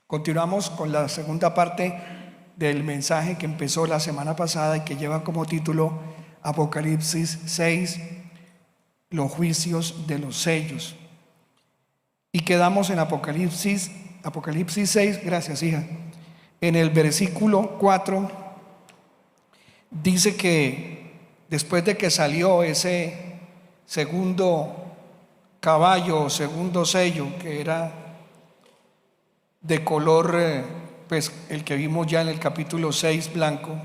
Continuamos con la segunda parte del mensaje que empezó la semana pasada y que lleva como título Apocalipsis 6, los juicios de los sellos. Y quedamos en Apocalipsis 6, gracias hija. En el versículo 4 dice que después de que salió ese segundo caballo o segundo sello, que era de color, pues el que vimos ya en el capítulo 6, blanco,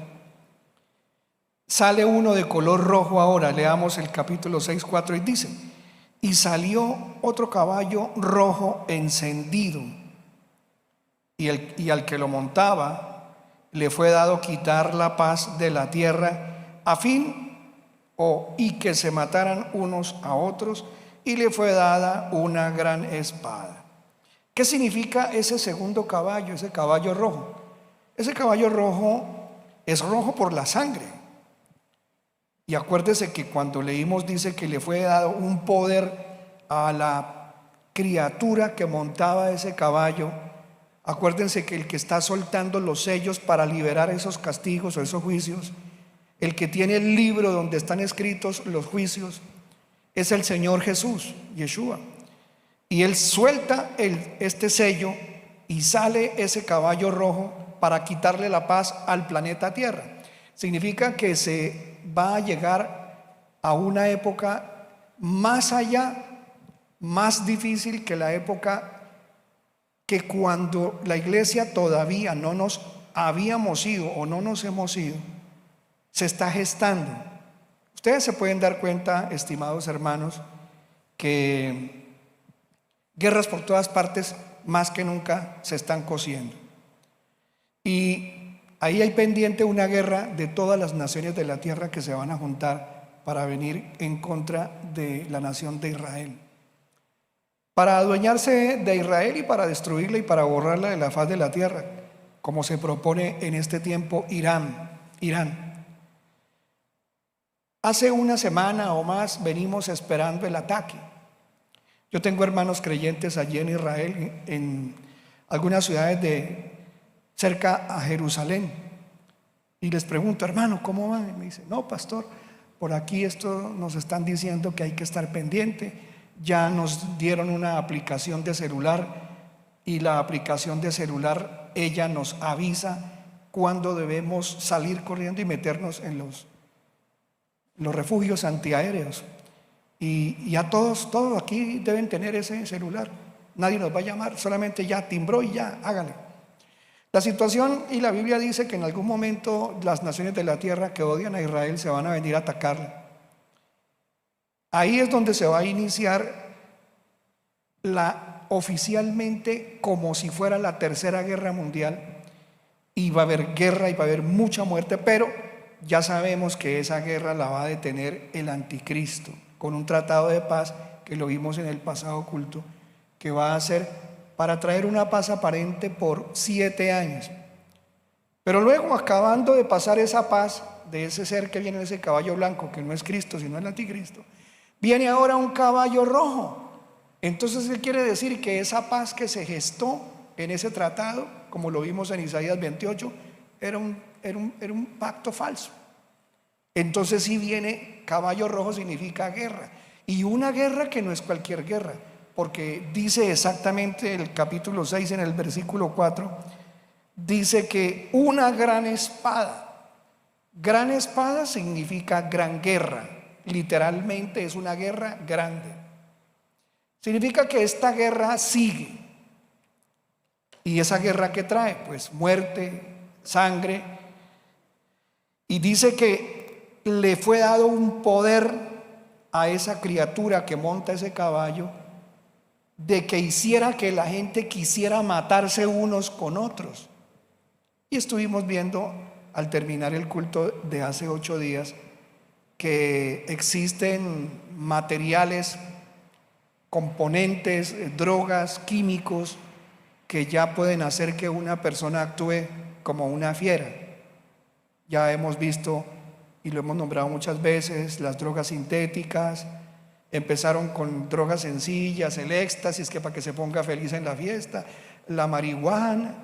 sale uno de color rojo ahora. Leamos el capítulo 6, 4 y dice: y salió otro caballo rojo encendido, y al que lo montaba le fue dado quitar la paz de la tierra a fin y que se mataran unos a otros, y le fue dada una gran espada. ¿Qué significa ese segundo caballo, ese caballo rojo? Ese caballo rojo es rojo por la sangre. Y acuérdese que cuando leímos dice que le fue dado un poder a la criatura que montaba ese caballo. Acuérdense que el que está soltando los sellos para liberar esos castigos o esos juicios, el que tiene el libro donde están escritos los juicios, es el Señor Jesús, Yeshua. Y Él suelta este sello y sale ese caballo rojo para quitarle la paz al planeta Tierra. Significa que se va a llegar a una época más allá, más difícil que la época que cuando la iglesia todavía no nos habíamos ido o no nos hemos ido, se está gestando. Ustedes se pueden dar cuenta, estimados hermanos, que guerras por todas partes más que nunca se están cociendo. Y ahí hay pendiente una guerra de todas las naciones de la tierra que se van a juntar para venir en contra de la nación de Israel, para adueñarse de Israel y para destruirla y para borrarla de la faz de la tierra, como se propone en este tiempo Irán. Hace una semana o más venimos esperando el ataque. Yo tengo hermanos creyentes allí en Israel, en algunas ciudades cerca a Jerusalén, y les pregunto: hermano, ¿cómo van? Y me dicen: no, pastor, por aquí esto nos están diciendo que hay que estar pendiente. Ya nos dieron una aplicación de celular, y la aplicación de celular, ella nos avisa cuando debemos salir corriendo y meternos en los refugios antiaéreos. Y ya todos aquí deben tener ese celular. Nadie nos va a llamar, solamente ya timbró y ya, hágale. La situación, y la Biblia dice que en algún momento las naciones de la tierra que odian a Israel se van a venir a atacarla. Ahí es donde se va a iniciar oficialmente como si fuera la tercera guerra mundial, y va a haber guerra y va a haber mucha muerte, pero ya sabemos que esa guerra la va a detener el anticristo con un tratado de paz que lo vimos en el pasado culto, que va a ser para traer una paz aparente por 7 años. Pero luego, acabando de pasar esa paz de ese ser que viene en ese caballo blanco, que no es Cristo sino el anticristo, viene ahora un caballo rojo. Entonces él quiere decir que esa paz que se gestó en ese tratado, como lo vimos en Isaías 28, era un pacto falso. Entonces, si viene caballo rojo, significa guerra, y una guerra que no es cualquier guerra, porque dice exactamente el capítulo 6 en el versículo 4, dice que una gran espada. Gran espada significa gran guerra, literalmente es una guerra grande. Significa que esta guerra sigue. ¿Y esa guerra qué trae? Pues muerte, sangre. Y dice que le fue dado un poder a esa criatura que monta ese caballo, de que hiciera que la gente quisiera matarse unos con otros. Y estuvimos viendo al terminar el culto de hace 8 días que existen materiales, componentes, drogas, químicos que ya pueden hacer que una persona actúe como una fiera. Ya hemos visto y lo hemos nombrado muchas veces, las drogas sintéticas. Empezaron con drogas sencillas, el éxtasis, que para que se ponga feliz en la fiesta. la marihuana,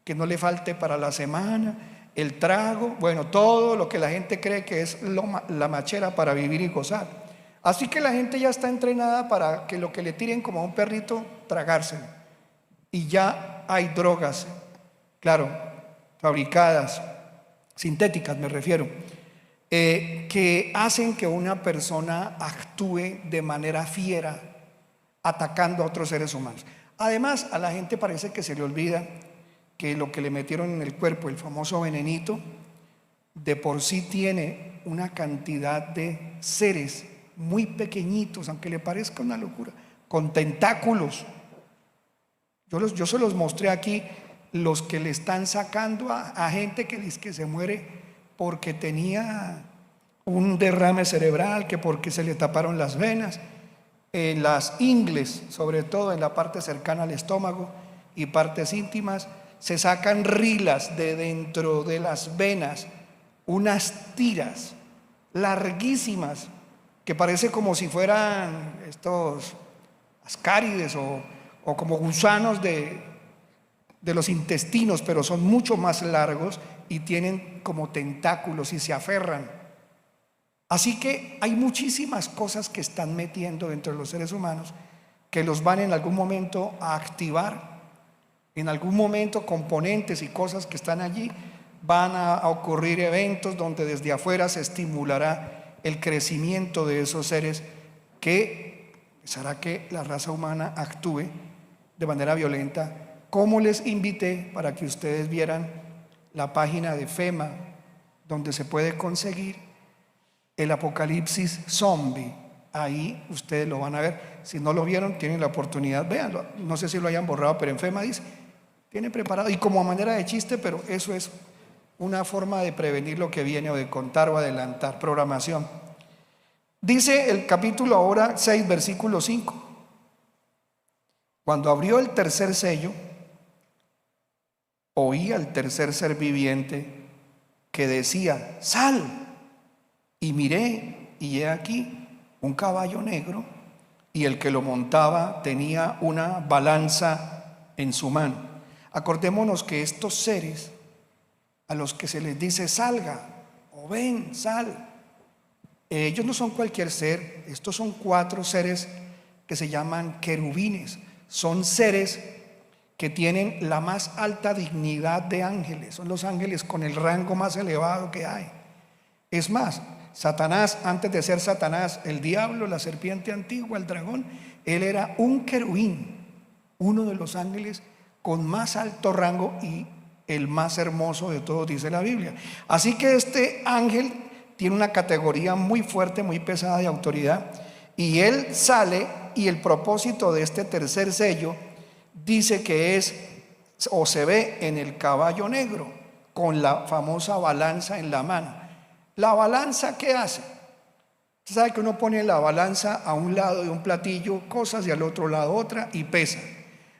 que no le falte para la semana, el trago, bueno, todo lo que la gente cree que es la machera para vivir y gozar. Así que la gente ya está entrenada para que lo que le tiren como a un perrito, tragárselo. Y ya hay drogas, claro, fabricadas, sintéticas me refiero, que hacen que una persona actúe de manera fiera, atacando a otros seres humanos. Además, a la gente parece que se le olvida que lo que le metieron en el cuerpo, el famoso venenito, de por sí tiene una cantidad de seres muy pequeñitos, aunque le parezca una locura, con tentáculos. Yo se los mostré aquí, los que le están sacando a gente que dice que se muere porque tenía un derrame cerebral, que porque se le taparon las venas, en las ingles, sobre todo en la parte cercana al estómago y partes íntimas, se sacan rilas de dentro de las venas, unas tiras larguísimas que parece como si fueran estos ascárides o como gusanos de los intestinos, pero son mucho más largos y tienen como tentáculos y se aferran. Así que hay muchísimas cosas que están metiendo dentro de los seres humanos que los van en algún momento a activar. En algún momento componentes y cosas que están allí van a ocurrir eventos donde desde afuera se estimulará el crecimiento de esos seres que hará que la raza humana actúe de manera violenta, como les invité para que ustedes vieran la página de FEMA, donde se puede conseguir el apocalipsis zombie. Ahí ustedes lo van a ver. Si no lo vieron, tienen la oportunidad, véanlo. No sé si lo hayan borrado, pero en FEMA dice, tiene preparado, y como a manera de chiste, pero eso es una forma de prevenir lo que viene, o de contar o adelantar, programación. Dice el capítulo ahora 6, versículo 5. Cuando abrió el tercer sello, oí al tercer ser viviente que decía: sal. Y miré, y he aquí un caballo negro, y el que lo montaba tenía una balanza en su mano. Acordémonos que estos seres a los que se les dice salga o ven, sal, ellos no son cualquier ser. Estos son 4 seres que se llaman querubines. Son seres que tienen la más alta dignidad de ángeles. Son los ángeles con el rango más elevado que hay. Es más, Satanás, antes de ser Satanás, el diablo, la serpiente antigua, el dragón, él era un querubín, uno de los ángeles con más alto rango y el más hermoso de todos, dice la Biblia. Así que este ángel tiene una categoría muy fuerte, muy pesada de autoridad, y él sale, y el propósito de este tercer sello dice que es, o se ve en el caballo negro, con la famosa balanza en la mano. ¿La balanza qué hace? Usted sabe que uno pone la balanza a un lado de un platillo, cosas, y al otro lado otra, y pesa.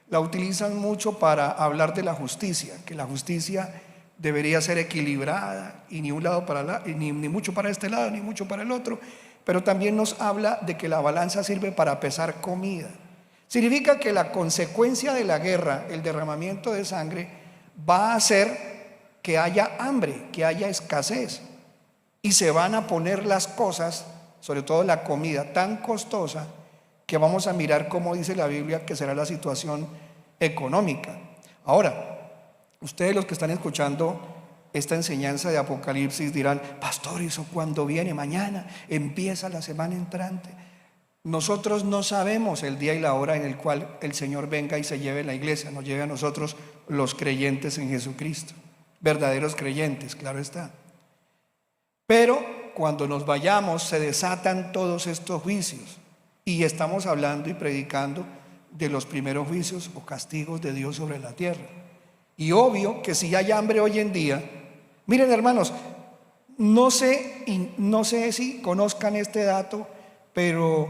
La utilizan mucho para hablar de la justicia, que la justicia debería ser equilibrada, y ni un lado para ni mucho para este lado, ni mucho para el otro. Pero también nos habla de que la balanza sirve para pesar comida. Significa que la consecuencia de la guerra, el derramamiento de sangre, va a hacer que haya hambre, que haya escasez, y se van a poner las cosas, sobre todo la comida, tan costosa que vamos a mirar cómo dice la Biblia que será la situación económica. Ahora, ustedes los que están escuchando esta enseñanza de Apocalipsis dirán: pastor, ¿eso cuándo viene? Mañana, empieza la semana entrante. Nosotros no sabemos el día y la hora en el cual el Señor venga y se lleve la iglesia, nos lleve a nosotros los creyentes en Jesucristo, verdaderos creyentes, claro está. Pero cuando nos vayamos se desatan todos estos juicios, y estamos hablando y predicando de los primeros juicios o castigos de Dios sobre la tierra. Y obvio que si hay hambre hoy en día, miren hermanos, no sé si conozcan este dato, pero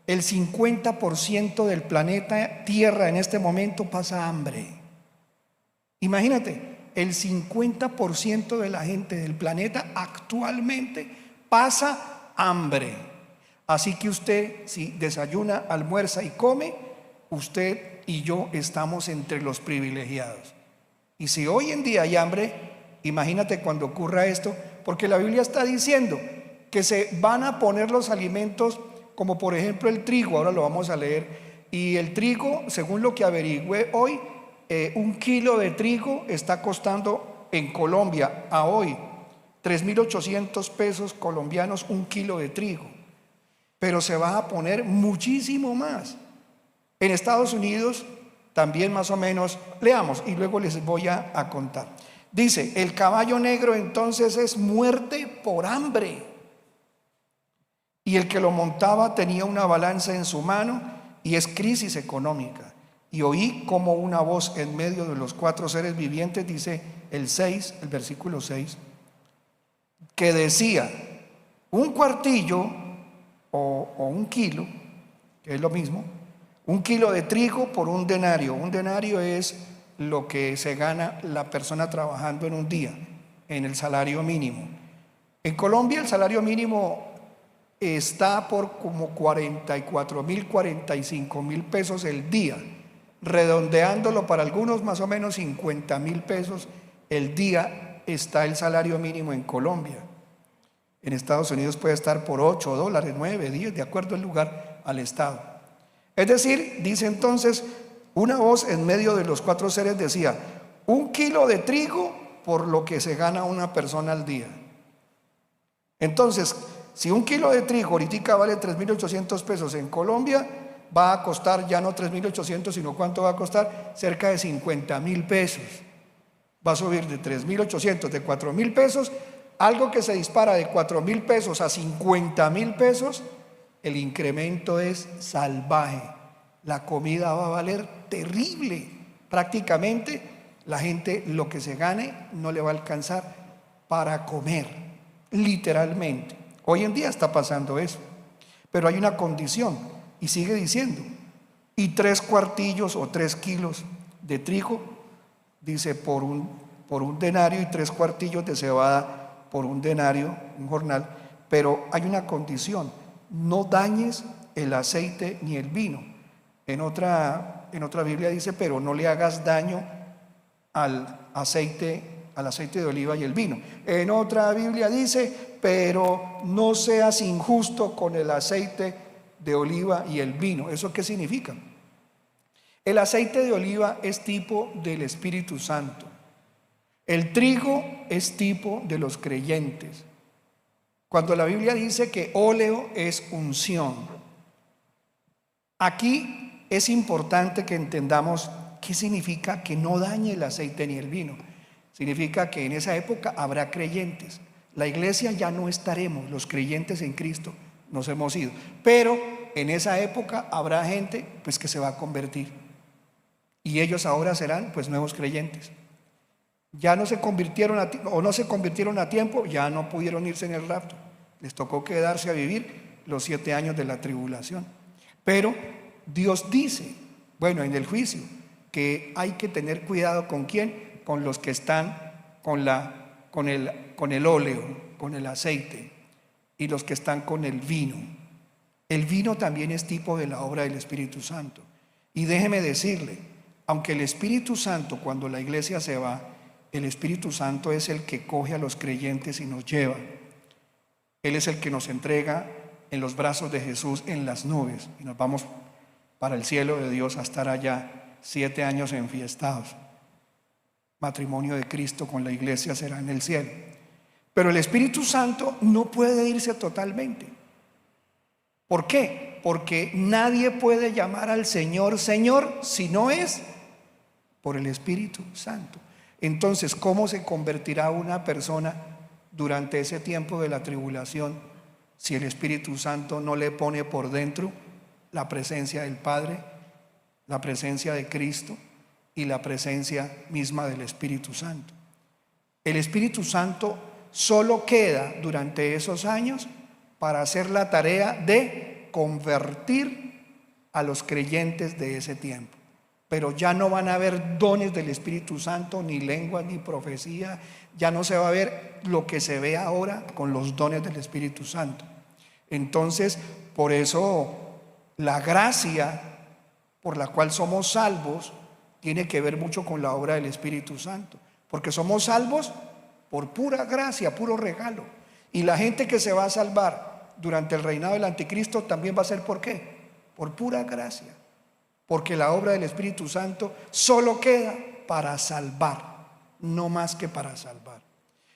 el 50% del planeta Tierra en este momento pasa hambre. Imagínate, el 50% de la gente del planeta actualmente pasa hambre. Así que usted, si desayuna, almuerza y come, usted y yo estamos entre los privilegiados. Y si hoy en día hay hambre, imagínate cuando ocurra esto, porque la Biblia está diciendo que se van a poner los alimentos, como por ejemplo el trigo, ahora lo vamos a leer, y el trigo, según lo que averigüé hoy, un kilo de trigo está costando en Colombia a hoy 3.800 pesos colombianos un kilo de trigo, pero se va a poner muchísimo más. En Estados Unidos también más o menos, leamos y luego les voy a contar. Dice, el caballo negro entonces es muerte por hambre, y el que lo montaba tenía una balanza en su mano, y es crisis económica. Y oí como una voz en medio de los 4 seres vivientes, dice el versículo 6, que decía, un cuartillo o un kilo, que es lo mismo, un kilo de trigo por un denario. Un denario es lo que se gana la persona trabajando en un día, en el salario mínimo. En Colombia el salario mínimo está por como 44.000, 45.000 pesos el día, redondeándolo para algunos más o menos 50.000 pesos el día está el salario mínimo en Colombia. En Estados Unidos puede estar por $8, 9, 10, de acuerdo al lugar, al estado. Es decir, dice entonces, una voz en medio de los 4 seres decía, un kilo de trigo por lo que se gana una persona al día. Entonces, si un kilo de trigo ahorita vale 3.800 pesos en Colombia, va a costar ya no 3.800, sino ¿cuánto va a costar? Cerca de 50.000 pesos. Va a subir de 3.800, de 4.000 pesos, algo que se dispara de 4.000 pesos a 50.000 pesos, el incremento es salvaje. La comida va a valer terrible. Prácticamente la gente lo que se gane no le va a alcanzar para comer, literalmente. Hoy en día está pasando eso, pero hay una condición y sigue diciendo, y 3 cuartillos o 3 kilos de trigo, dice por un denario, y 3 cuartillos de cebada por un denario, un jornal, pero hay una condición, no dañes el aceite ni el vino. En otra Biblia dice, pero no le hagas daño al aceite de oliva y el vino. En otra Biblia dice, pero no seas injusto con el aceite de oliva y el vino. ¿Eso qué significa? El aceite de oliva es tipo del Espíritu Santo. El trigo es tipo de los creyentes. Cuando la Biblia dice que óleo es unción, aquí es importante que entendamos qué significa que no dañe el aceite ni el vino. Significa que en esa época habrá creyentes. La iglesia ya no estaremos, los creyentes en Cristo nos hemos ido, pero en esa época habrá gente pues que se va a convertir, y ellos ahora serán pues nuevos creyentes. Ya no se convirtieron no se convirtieron a tiempo, ya no pudieron irse en el rapto, les tocó quedarse a vivir los 7 años de la tribulación. Pero Dios dice, bueno, en el juicio, que hay que tener cuidado con quién, con los que están con el óleo, con el aceite, y los que están con el vino. El vino también es tipo de la obra del Espíritu Santo. Y déjeme decirle, aunque el Espíritu Santo, cuando la iglesia se va, el Espíritu Santo es el que coge a los creyentes y nos lleva. Él es el que nos entrega en los brazos de Jesús en las nubes, y nos vamos para el cielo de Dios a estar allá 7 años enfiestados. Matrimonio de Cristo con la iglesia será en el cielo. Pero el Espíritu Santo no puede irse totalmente. ¿Por qué? Porque nadie puede llamar al Señor Señor si no es por el Espíritu Santo. Entonces, ¿cómo se convertirá una persona durante ese tiempo de la tribulación si el Espíritu Santo no le pone por dentro la presencia del Padre, la presencia de Cristo y la presencia misma del Espíritu Santo? El Espíritu Santo solo queda durante esos años para hacer la tarea de convertir a los creyentes de ese tiempo. Pero ya no van a haber dones del Espíritu Santo, ni lenguas, ni profecía. Ya no se va a ver lo que se ve ahora con los dones del Espíritu Santo. Entonces, por eso la gracia por la cual somos salvos tiene que ver mucho con la obra del Espíritu Santo, porque somos salvos por pura gracia, puro regalo. Y la gente que se va a salvar durante el reinado del anticristo también va a ser ¿por qué? Por pura gracia, porque la obra del Espíritu Santo solo queda para salvar, no más que para salvar.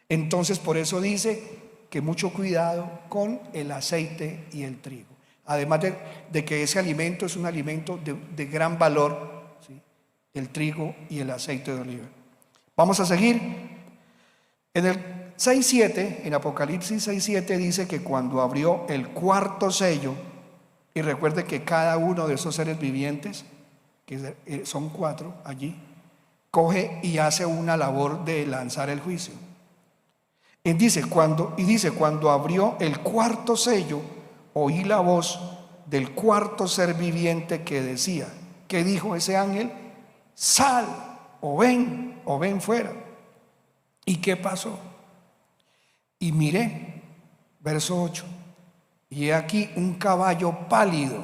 Entonces por eso dice que mucho cuidado con el aceite y el trigo. Además de que ese alimento es un alimento de gran valor, ¿sí? El trigo y el aceite de oliva. Vamos a seguir. En el 6:7, en Apocalipsis 6:7 dice que cuando abrió el cuarto sello, y recuerde que cada uno de esos seres vivientes, que son 4 allí, coge y hace una labor de lanzar el juicio. Y dice, cuando abrió el cuarto sello, oí la voz del cuarto ser viviente que decía, ¿qué dijo ese ángel? Sal o ven fuera. ¿Y qué pasó? Y miré, verso 8, y he aquí un caballo pálido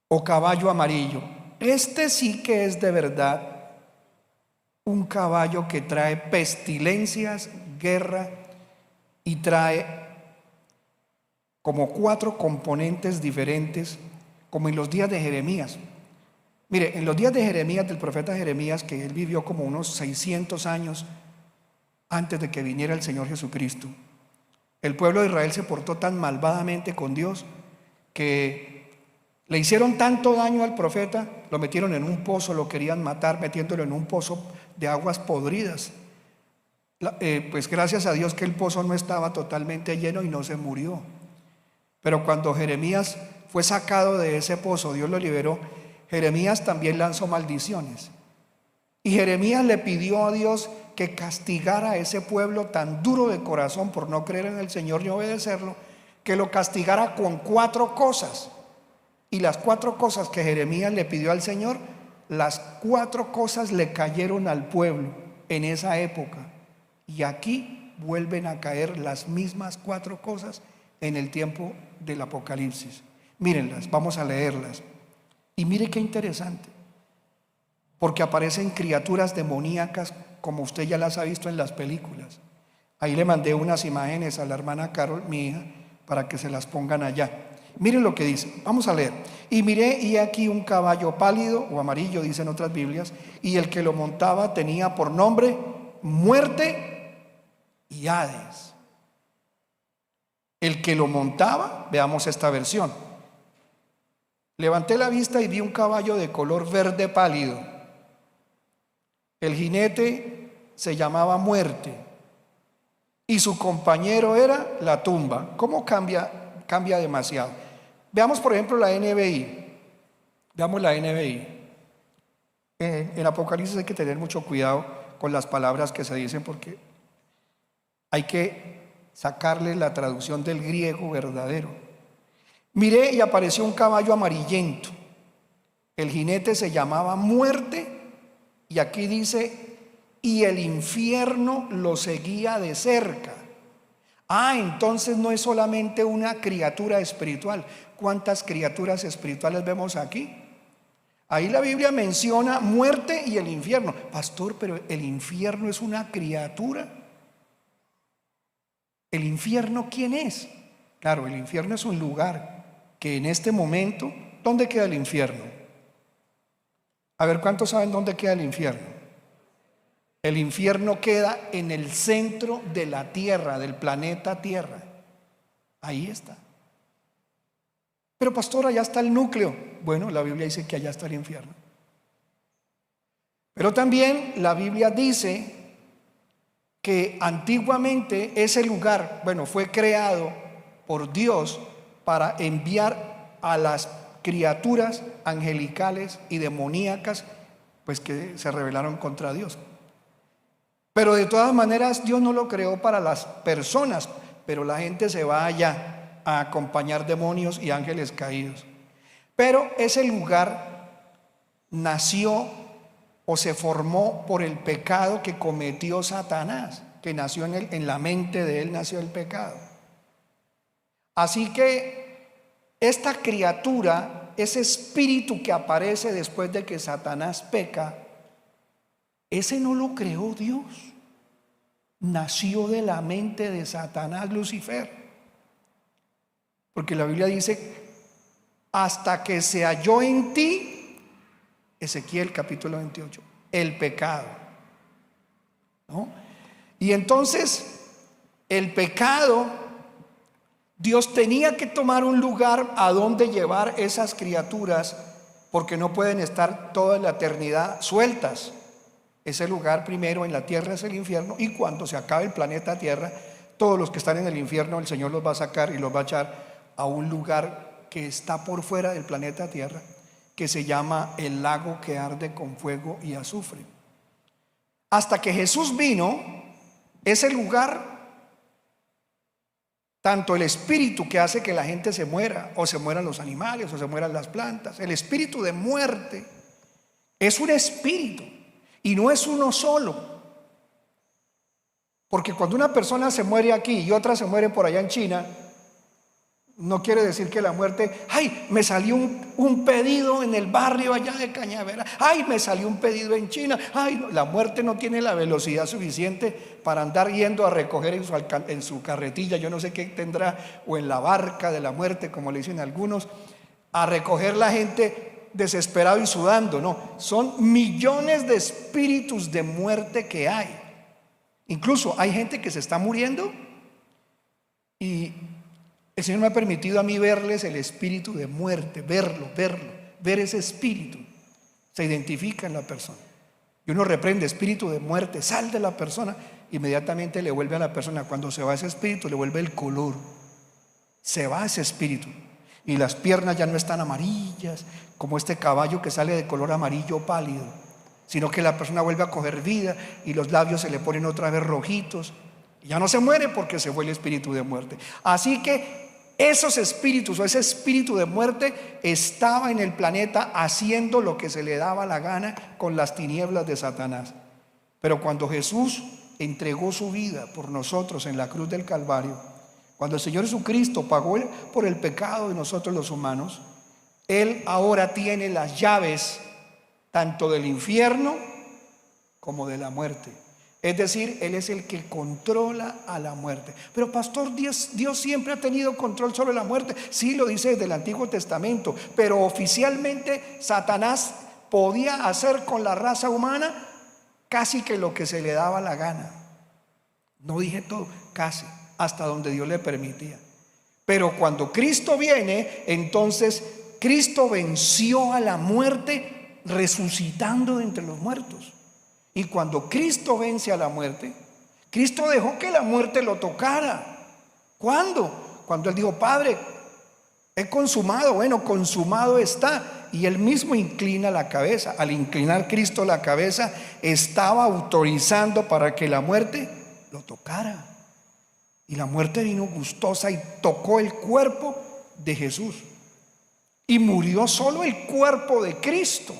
o caballo amarillo. Este sí que es de verdad un caballo que trae pestilencias, guerra, y trae como 4 componentes diferentes, como en los días de Jeremías. Mire, en los días de Jeremías, del profeta Jeremías, que él vivió como unos 600 años antes de que viniera el Señor Jesucristo, el pueblo de Israel se portó tan malvadamente con Dios que le hicieron tanto daño al profeta, lo metieron en un pozo, lo querían matar metiéndolo en un pozo de aguas podridas. Pues gracias a Dios que el pozo no estaba totalmente lleno y no se murió. Pero cuando Jeremías fue sacado de ese pozo, Dios lo liberó, Jeremías también lanzó maldiciones. Y Jeremías le pidió a Dios que castigara a ese pueblo tan duro de corazón por no creer en el Señor y obedecerlo, que lo castigara con 4 cosas. Y las 4 cosas que Jeremías le pidió al Señor, las 4 cosas le cayeron al pueblo en esa época. Y aquí vuelven a caer las mismas 4 cosas en el tiempo del Apocalipsis. Mírenlas, vamos a leerlas. Y mire qué interesante, porque aparecen criaturas demoníacas como usted ya las ha visto en las películas. Ahí le mandé unas imágenes a la hermana Carol, mi hija, para que se las pongan allá. Miren lo que dice, vamos a leer. Y miré, y aquí un caballo pálido o amarillo, dicen otras Biblias, y el que lo montaba tenía por nombre Muerte y Hades. El que lo montaba, veamos esta versión. Levanté la vista y vi un caballo de color verde pálido. El jinete se llamaba Muerte y su compañero era la tumba. ¿Cómo cambia demasiado? Veamos por ejemplo la NBI. Veamos la NBI. En Apocalipsis hay que tener mucho cuidado con las palabras que se dicen, porque hay que sacarle la traducción del griego verdadero. Miré y apareció un caballo amarillento. El jinete se llamaba Muerte, y aquí dice, y el infierno lo seguía de cerca. Entonces no es solamente una criatura espiritual. ¿Cuántas criaturas espirituales vemos aquí? Ahí la Biblia menciona muerte y el infierno. Pastor, pero el infierno es una criatura. ¿El infierno quién es? Claro, el infierno es un lugar que en este momento, ¿dónde queda el infierno? A ver, ¿cuántos saben dónde queda el infierno? El infierno queda en el centro de la tierra, del planeta Tierra. Ahí está. Pero pastor, allá está el núcleo. Bueno, la Biblia dice que allá está el infierno. Pero también la Biblia dice que antiguamente ese lugar, fue creado por Dios para enviar a las criaturas angelicales y demoníacas, pues que se rebelaron contra Dios. Pero de todas maneras Dios no lo creó para las personas, pero la gente se va allá a acompañar demonios y ángeles caídos. Pero ese lugar nació o se formó por el pecado que cometió Satanás, que nació en la mente de él nació el pecado. Así que esta criatura ese espíritu que aparece después de que Satanás peca, ese no lo creó Dios. Nació de la mente de Satanás, Lucifer. Porque la Biblia dice, hasta que se halló en ti, Ezequiel capítulo 28, el pecado, ¿no? Y entonces, el pecado, Dios tenía que tomar un lugar a donde llevar esas criaturas, porque no pueden estar toda la eternidad sueltas. Ese lugar primero en la tierra es el infierno, y cuando se acabe el planeta Tierra, todos los que están en el infierno, el Señor los va a sacar y los va a echar a un lugar que está por fuera del planeta Tierra, que se llama el lago que arde con fuego y azufre. Hasta que Jesús vino, ese lugar, tanto el espíritu que hace que la gente se muera, o se mueran los animales, o se mueran las plantas, el espíritu de muerte es un espíritu y no es uno solo. Porque cuando una persona se muere aquí y otra se muere por allá en China, no quiere decir que la muerte, ay, me salió un pedido en el barrio allá de Cañaveral, ay, me salió un pedido en China, ay, no, la muerte no tiene la velocidad suficiente para andar yendo a recoger en su carretilla, yo no sé qué tendrá, o en la barca de la muerte, como le dicen algunos, a recoger la gente desesperado y sudando. No, son millones de espíritus de muerte que hay. Incluso hay gente que se está muriendo y el Señor me ha permitido a mí verles el espíritu de muerte, verlo, ver ese espíritu. Se identifica en la persona. Y uno reprende: espíritu de muerte, sal de la persona. Inmediatamente le vuelve a la persona, cuando se va ese espíritu, le vuelve el color. Se va ese espíritu. Y las piernas ya no están amarillas, como este caballo que sale de color amarillo pálido, sino que la persona vuelve a coger vida y los labios se le ponen otra vez rojitos. Y ya no se muere porque se fue el espíritu de muerte. Así que esos espíritus, o ese espíritu de muerte, estaba en el planeta haciendo lo que se le daba la gana con las tinieblas de Satanás. Pero cuando Jesús entregó su vida por nosotros en la cruz del Calvario, cuando el Señor Jesucristo pagó por el pecado de nosotros los humanos, Él ahora tiene las llaves tanto del infierno como de la muerte. Es decir, Él es el que controla a la muerte. Pero pastor, Dios siempre ha tenido control sobre la muerte. Sí, lo dice desde el Antiguo Testamento, pero oficialmente Satanás podía hacer con la raza humana casi que lo que se le daba la gana. No dije todo, casi, hasta donde Dios le permitía. Pero cuando Cristo viene, entonces Cristo venció a la muerte resucitando de entre los muertos. Y cuando Cristo vence a la muerte, Cristo dejó que la muerte lo tocara. ¿Cuándo? Cuando Él dijo: Padre, he consumado. Bueno, consumado está. Y Él mismo inclina la cabeza. Al inclinar Cristo la cabeza, estaba autorizando para que la muerte lo tocara. Y la muerte vino gustosa y tocó el cuerpo de Jesús. Y murió solo el cuerpo de Cristo.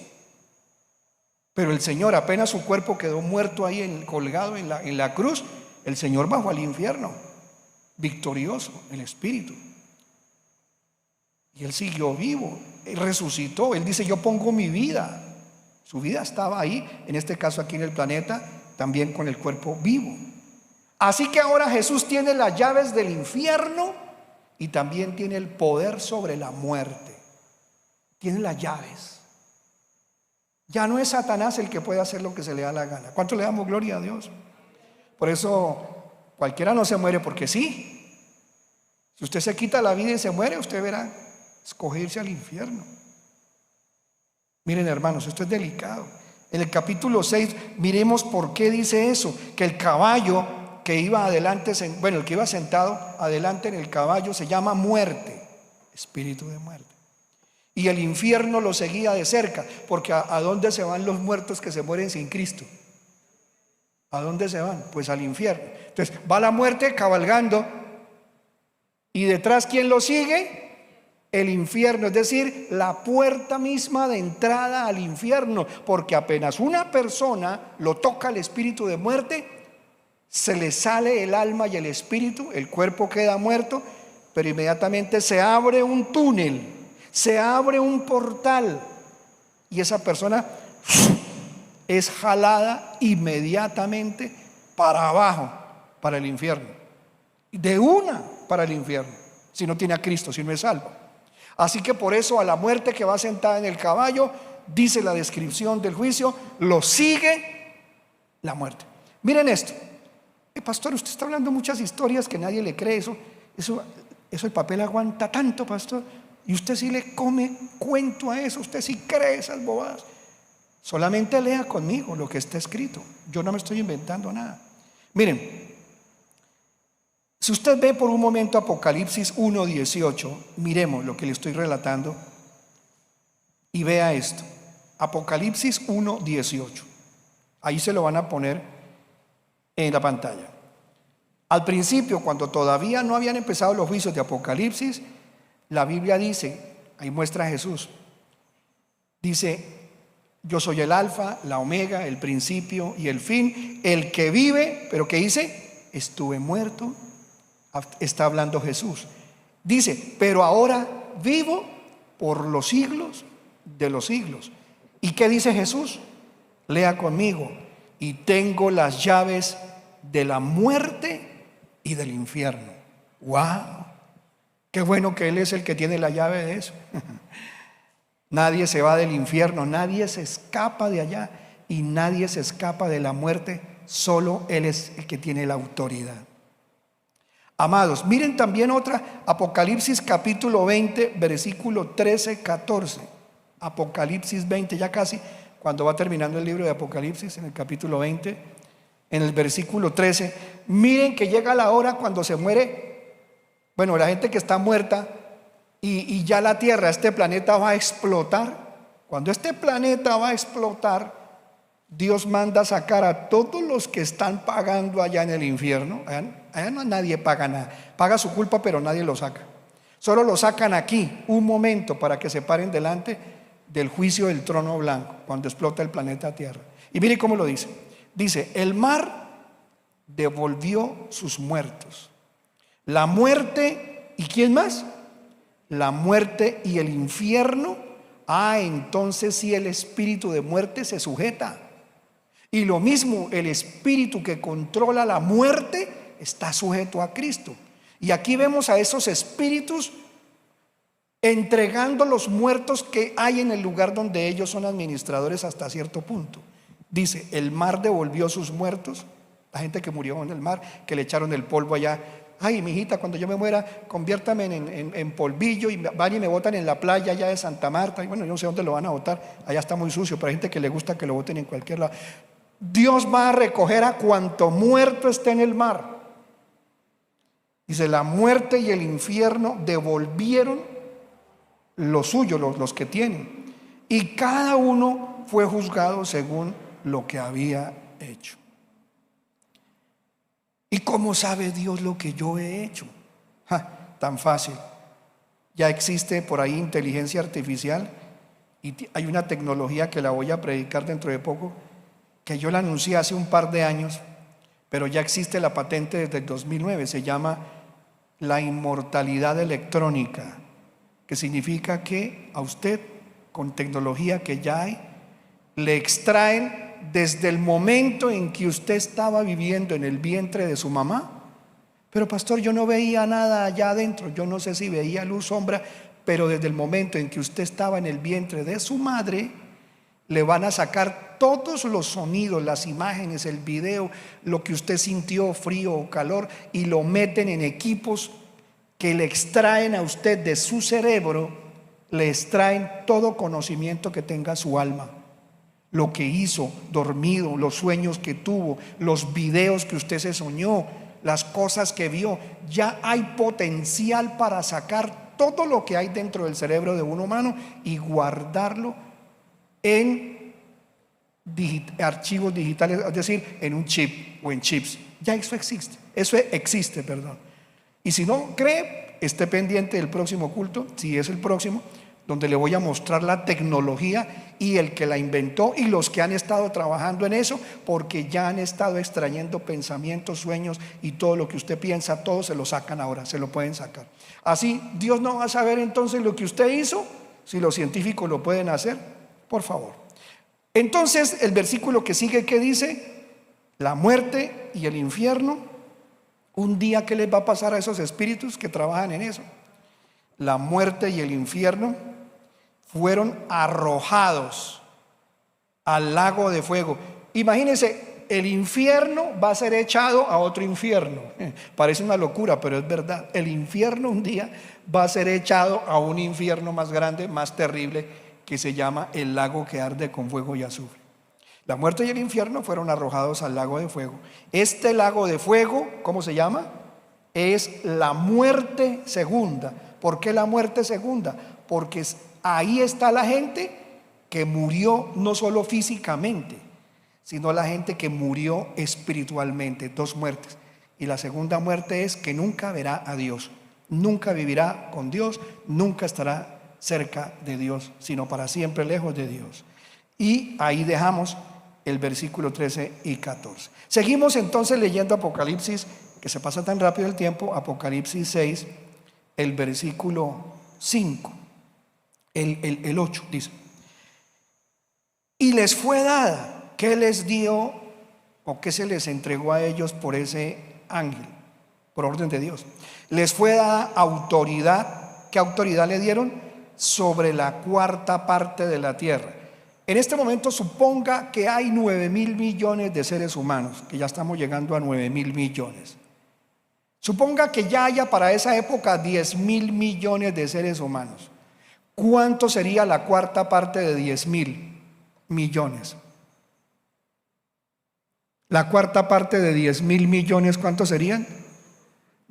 Pero el Señor, apenas su cuerpo quedó muerto ahí colgado en la cruz, el Señor bajó al infierno, victorioso, el Espíritu. Y Él siguió vivo, Él resucitó. Él dice: yo pongo mi vida. Su vida estaba ahí, en este caso aquí en el planeta, también con el cuerpo vivo. Así que ahora Jesús tiene las llaves del infierno y también tiene el poder sobre la muerte. Tiene las llaves. Ya no es Satanás el que puede hacer lo que se le da la gana. ¿Cuánto le damos gloria a Dios? Por eso cualquiera no se muere porque sí. Si usted se quita la vida y se muere, usted verá escogerse al infierno. Miren, hermanos, esto es delicado. En el capítulo 6 miremos por qué dice eso, que el caballo que iba adelante, bueno, el que iba sentado adelante en el caballo se llama muerte, espíritu de muerte. Y el infierno lo seguía de cerca, porque ¿a dónde se van los muertos que se mueren sin Cristo? ¿A dónde se van? Pues al infierno. Entonces va la muerte cabalgando, y detrás, ¿quién lo sigue? El infierno, es decir, la puerta misma de entrada al infierno, porque apenas una persona lo toca el espíritu de muerte, se le sale el alma y el espíritu, el cuerpo queda muerto, pero inmediatamente se abre un túnel. se abre un portal y esa persona es jalada inmediatamente para abajo, para el infierno. De una para el infierno, si no tiene a Cristo, si no es salvo. Así que por eso a la muerte que va sentada en el caballo, dice la descripción del juicio, lo sigue la muerte. Miren esto. Pastor, usted está hablando muchas historias que nadie le cree. Eso el papel aguanta tanto, pastor. Y usted sí le come cuento a eso. Usted sí cree esas bobadas. Solamente lea conmigo lo que está escrito. Yo no me estoy inventando nada. Miren, si usted ve por un momento Apocalipsis 1:18, miremos lo que le estoy relatando y vea esto. Apocalipsis 1:18. Ahí se lo van a poner en la pantalla. Al principio, cuando todavía no habían empezado los juicios de Apocalipsis, la Biblia dice, ahí muestra a Jesús, dice: yo soy el alfa, la omega, el principio y el fin, el que vive. Pero ¿qué dice? Estuve muerto. Está hablando Jesús. Dice: pero ahora vivo por los siglos de los siglos. ¿Y qué dice Jesús? Lea conmigo: y tengo las llaves de la muerte y del infierno. ¡Wow! Qué bueno que Él es el que tiene la llave de eso. Nadie se va del infierno, nadie se escapa de allá y nadie se escapa de la muerte. Solo Él es el que tiene la autoridad. Amados, miren también otra, Apocalipsis capítulo 20, versículo 13, 14. Apocalipsis 20, ya casi, cuando va terminando el libro de Apocalipsis, en el capítulo 20, en el versículo 13. Miren que llega la hora cuando se muere, bueno, la gente que está muerta y ya la tierra, este planeta va a explotar. Cuando este planeta va a explotar, Dios manda sacar a todos los que están pagando allá en el infierno. Allá no, nadie paga nada, paga su culpa, pero nadie lo saca. Solo lo sacan aquí un momento para que se paren delante del juicio del trono blanco cuando explota el planeta Tierra. Y mire cómo lo dice. Dice: el mar devolvió sus muertos. La muerte, ¿y quién más? La muerte y el infierno. Entonces sí, el espíritu de muerte se sujeta. Y lo mismo, el espíritu que controla la muerte está sujeto a Cristo. Y aquí vemos a esos espíritus entregando los muertos que hay en el lugar donde ellos son administradores hasta cierto punto. Dice: el mar devolvió sus muertos. La gente que murió en el mar, que le echaron el polvo allá. Ay, mijita, cuando yo me muera, conviértame en polvillo y van y me botan en la playa allá de Santa Marta. Y bueno, yo no sé dónde lo van a botar, allá está muy sucio, pero hay gente que le gusta que lo boten en cualquier lado. Dios va a recoger a cuanto muerto esté en el mar. Dice: la muerte y el infierno devolvieron lo suyo, los que tienen, y cada uno fue juzgado según lo que había hecho. ¿Y cómo sabe Dios lo que yo he hecho? Tan fácil. Ya existe por ahí inteligencia artificial y hay una tecnología que la voy a predicar dentro de poco, que yo la anuncié hace un par de años, pero ya existe la patente desde el 2009. Se llama la inmortalidad electrónica, que significa que a usted, con tecnología que ya hay, le extraen desde el momento en que usted estaba viviendo en el vientre de su mamá. Pero pastor, yo no veía nada allá adentro, yo no sé si veía luz, sombra, pero desde el momento en que usted estaba en el vientre de su madre, le van a sacar todos los sonidos, las imágenes, el video, lo que usted sintió, frío o calor, y lo meten en equipos que le extraen a usted de su cerebro, le extraen todo conocimiento que tenga su alma, lo que hizo dormido, los sueños que tuvo, los videos que usted se soñó, las cosas que vio. Ya hay potencial para sacar todo lo que hay dentro del cerebro de un humano y guardarlo en archivos digitales, es decir, en un chip o en chips. Ya eso existe, perdón. Y si no cree, esté pendiente del próximo culto, si es el próximo, donde le voy a mostrar la tecnología y el que la inventó y los que han estado trabajando en eso, porque ya han estado extrayendo pensamientos, sueños y todo lo que usted piensa, todo se lo sacan ahora, se lo pueden sacar. Así Dios no va a saber entonces lo que usted hizo, Si los científicos lo pueden hacer, por favor. Entonces, el versículo que sigue, ¿qué dice? La muerte y el infierno. Un día, ¿qué les va a pasar a esos espíritus que trabajan en eso? La muerte y el infierno fueron arrojados al lago de fuego. Imagínense, el infierno va a ser echado a otro infierno. Parece una locura, pero es verdad. El infierno un día va a ser echado a un infierno más grande, más terrible, que se llama el lago que arde con fuego y azufre. La muerte y el infierno fueron arrojados al lago de fuego. Este lago de fuego, ¿cómo se llama? Es la muerte segunda. ¿Por qué la muerte segunda? Porque ahí está la gente que murió no solo físicamente, sino la gente que murió espiritualmente. Dos muertes. Y la segunda muerte es que nunca verá a Dios, nunca vivirá con Dios, nunca estará cerca de Dios, sino para siempre lejos de Dios. Y ahí dejamos el versículo 13 y 14. Seguimos entonces leyendo Apocalipsis, que se pasa tan rápido el tiempo. Apocalipsis 6, el versículo 5, el 8 dice: y les fue dada, ¿qué les dio o qué se les entregó a ellos por ese ángel? Por orden de Dios. Les fue dada autoridad. ¿Qué autoridad le dieron? Sobre la cuarta parte de la tierra. En este momento suponga que hay 9.000 millones de seres humanos, que ya estamos llegando a 9.000 millones. Suponga que ya haya para esa época 10.000 millones de seres humanos. ¿Cuánto sería la cuarta parte de 10.000 millones? La cuarta parte de 10.000 millones, ¿cuántos serían?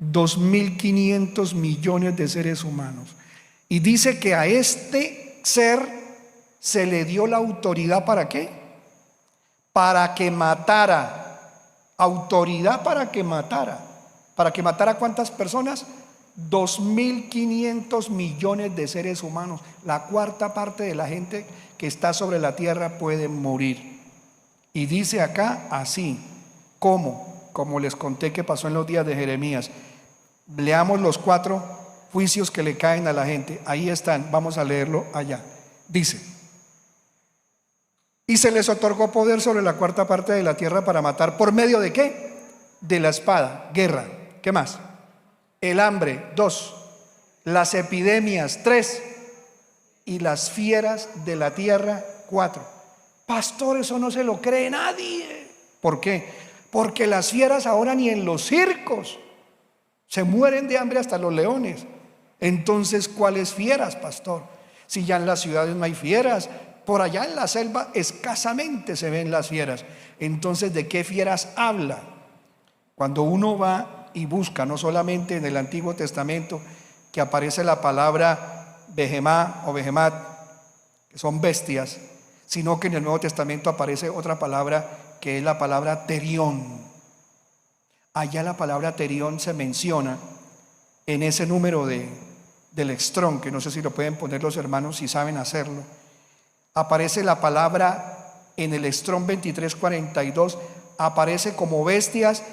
2.500 millones de seres humanos. Y dice que a este ser se le dio la autoridad, ¿para qué? Para que matara. Autoridad para que matara. ¿Para que matara cuántas personas? 2.500 millones de seres humanos. La cuarta parte de la gente que está sobre la tierra puede morir. Y dice acá así: ¿cómo? Como les conté que pasó en los días de Jeremías. Leamos los 4 juicios que le caen a la gente. Ahí están, vamos a leerlo allá. Dice: y se les otorgó poder sobre la cuarta parte de la tierra para matar. ¿Por medio de qué? De la espada, guerra. ¿Qué más? El hambre, 2. Las epidemias, 3. Y las fieras de la tierra, 4. Pastor, eso no se lo cree nadie. ¿Por qué? Porque las fieras ahora ni en los circos. Se mueren de hambre hasta los leones. Entonces, ¿cuáles fieras, pastor? Si ya en las ciudades no hay fieras, por allá en la selva escasamente se ven las fieras. Entonces, ¿de qué fieras habla? Cuando uno va y busca, no solamente en el Antiguo Testamento, que aparece la palabra Behemá o Behemat, que son bestias, sino que en el Nuevo Testamento aparece otra palabra, que es la palabra terión. Allá la palabra terión se menciona en ese número del Strong, que no sé si lo pueden poner los hermanos si saben hacerlo. Aparece la palabra en el Strong 2342, aparece como bestias,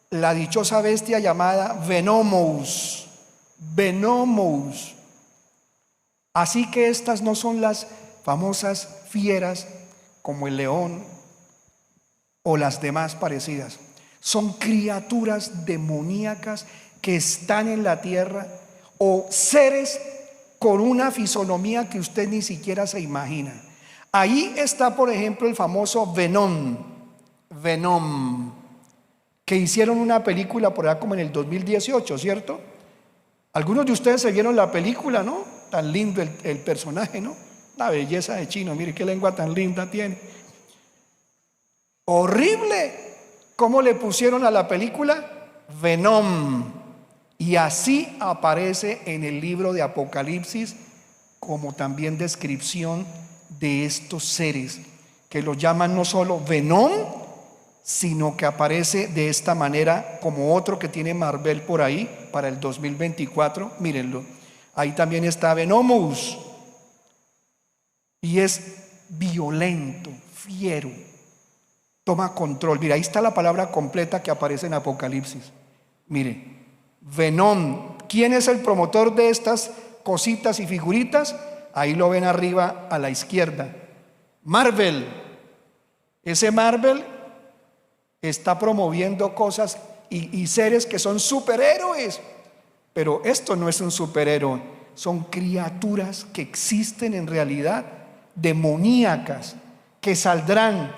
la dichosa bestia llamada Venomous. Venomous. Así que estas no son las famosas fieras como el león o las demás parecidas. Son criaturas demoníacas que están en la tierra, o seres con una fisonomía que usted ni siquiera se imagina. Ahí está, por ejemplo, el famoso Venom, que hicieron una película por allá como en el 2018, ¿cierto? Algunos de ustedes se vieron la película, ¿no? Tan lindo el personaje, ¿no? La belleza de chino, mire qué lengua tan linda tiene. Horrible. ¿Cómo le pusieron a la película? Venom. Y así aparece en el libro de Apocalipsis como también descripción de estos seres, que los llaman no solo Venom, sino que aparece de esta manera como otro que tiene Marvel por ahí para el 2024. Mírenlo, ahí también está Venomous, y es violento, fiero, toma control. Mira, ahí está la palabra completa que aparece en Apocalipsis. Mire, Venom. ¿Quién es el promotor de estas cositas y figuritas? ahí lo ven arriba a la izquierda. Marvel. Ese Marvel está promoviendo cosas y seres que son superhéroes. Pero esto no es un superhéroe, son criaturas que existen en realidad, demoníacas, que saldrán.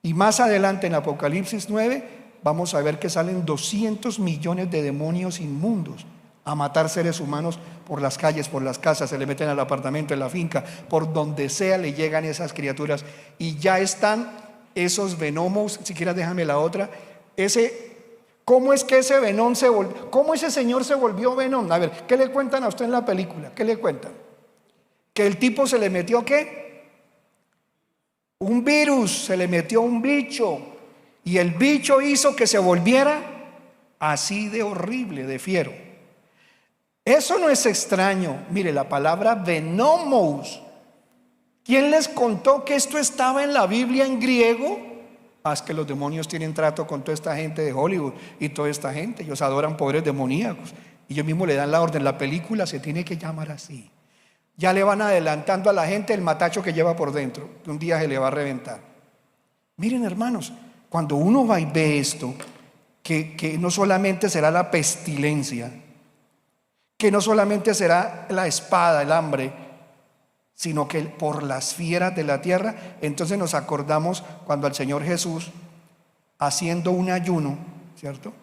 Y más adelante en Apocalipsis 9 vamos a ver que salen 200 millones de demonios inmundos a matar seres humanos por las calles, por las casas, se le meten al apartamento, en la finca, por donde sea le llegan esas criaturas. Y ya están esos venomos, si quieres déjame la otra, ¿cómo es que ese Venom cómo ese señor se volvió Venom? A ver, ¿qué le cuentan a usted en la película? ¿Qué le cuentan? Que el tipo se le metió ¿qué? Un virus, se le metió un bicho, y el bicho hizo que se volviera así de horrible, de fiero. Eso no es extraño. Mire, la palabra venomous, ¿quién les contó que esto estaba en la Biblia en griego? Es que los demonios tienen trato con toda esta gente de Hollywood y toda esta gente. Ellos adoran poderes demoníacos y ellos mismos le dan la orden. La película se tiene que llamar así. Ya le van adelantando a la gente el matacho que lleva por dentro, que un día se le va a reventar. Miren, hermanos, cuando uno va y ve esto, que no solamente será la pestilencia, que no solamente será la espada, el hambre, sino que por las fieras de la tierra. Entonces nos acordamos cuando al Señor Jesús, haciendo un ayuno, ¿cierto?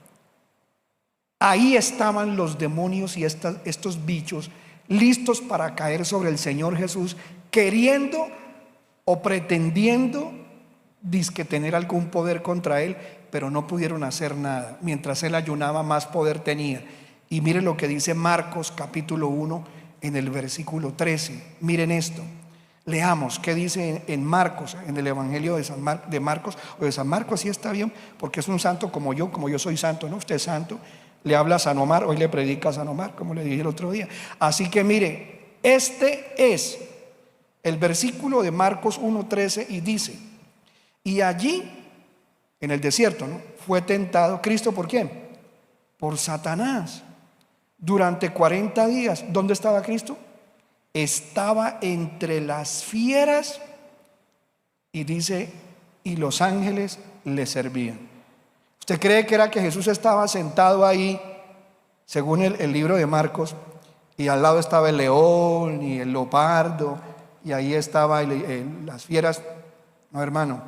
Ahí estaban los demonios y estos bichos listos para caer sobre el Señor Jesús, queriendo o pretendiendo dizque tener algún poder contra él, pero no pudieron hacer nada. Mientras él ayunaba, más poder tenía. Y miren lo que dice Marcos capítulo 1 en el versículo 13. Miren esto, leamos qué dice en Marcos, en el evangelio de Marcos o de San Marcos. Sí, está bien, porque es un santo como yo soy santo, ¿no? Usted es santo, le habla a San Omar, hoy le predica a San Omar, como le dije el otro día. Así que mire, este es el versículo de Marcos 1:13 y dice: y allí en el desierto, ¿no?, fue tentado Cristo. ¿Por quién? Por Satanás. Durante 40 días. ¿Dónde estaba Cristo? Estaba entre las fieras, y dice, y los ángeles le servían. ¿Usted cree que era que Jesús estaba sentado ahí, según el libro de Marcos, y al lado estaba el león y el leopardo, y ahí estaba las fieras? No, hermano,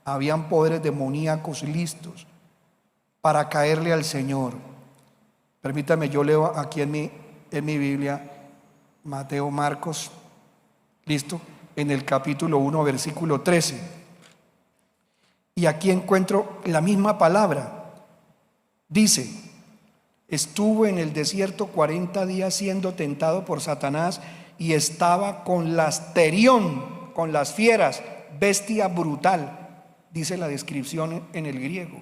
habían poderes demoníacos listos para caerle al Señor. Permítame, yo leo aquí en mi Biblia, Mateo, Marcos, listo, en el capítulo 1, versículo 13. Y aquí encuentro la misma palabra. Dice: estuvo en el desierto 40 días siendo tentado por Satanás, y estaba con la asterión, con las fieras, bestia brutal, dice la descripción en el griego.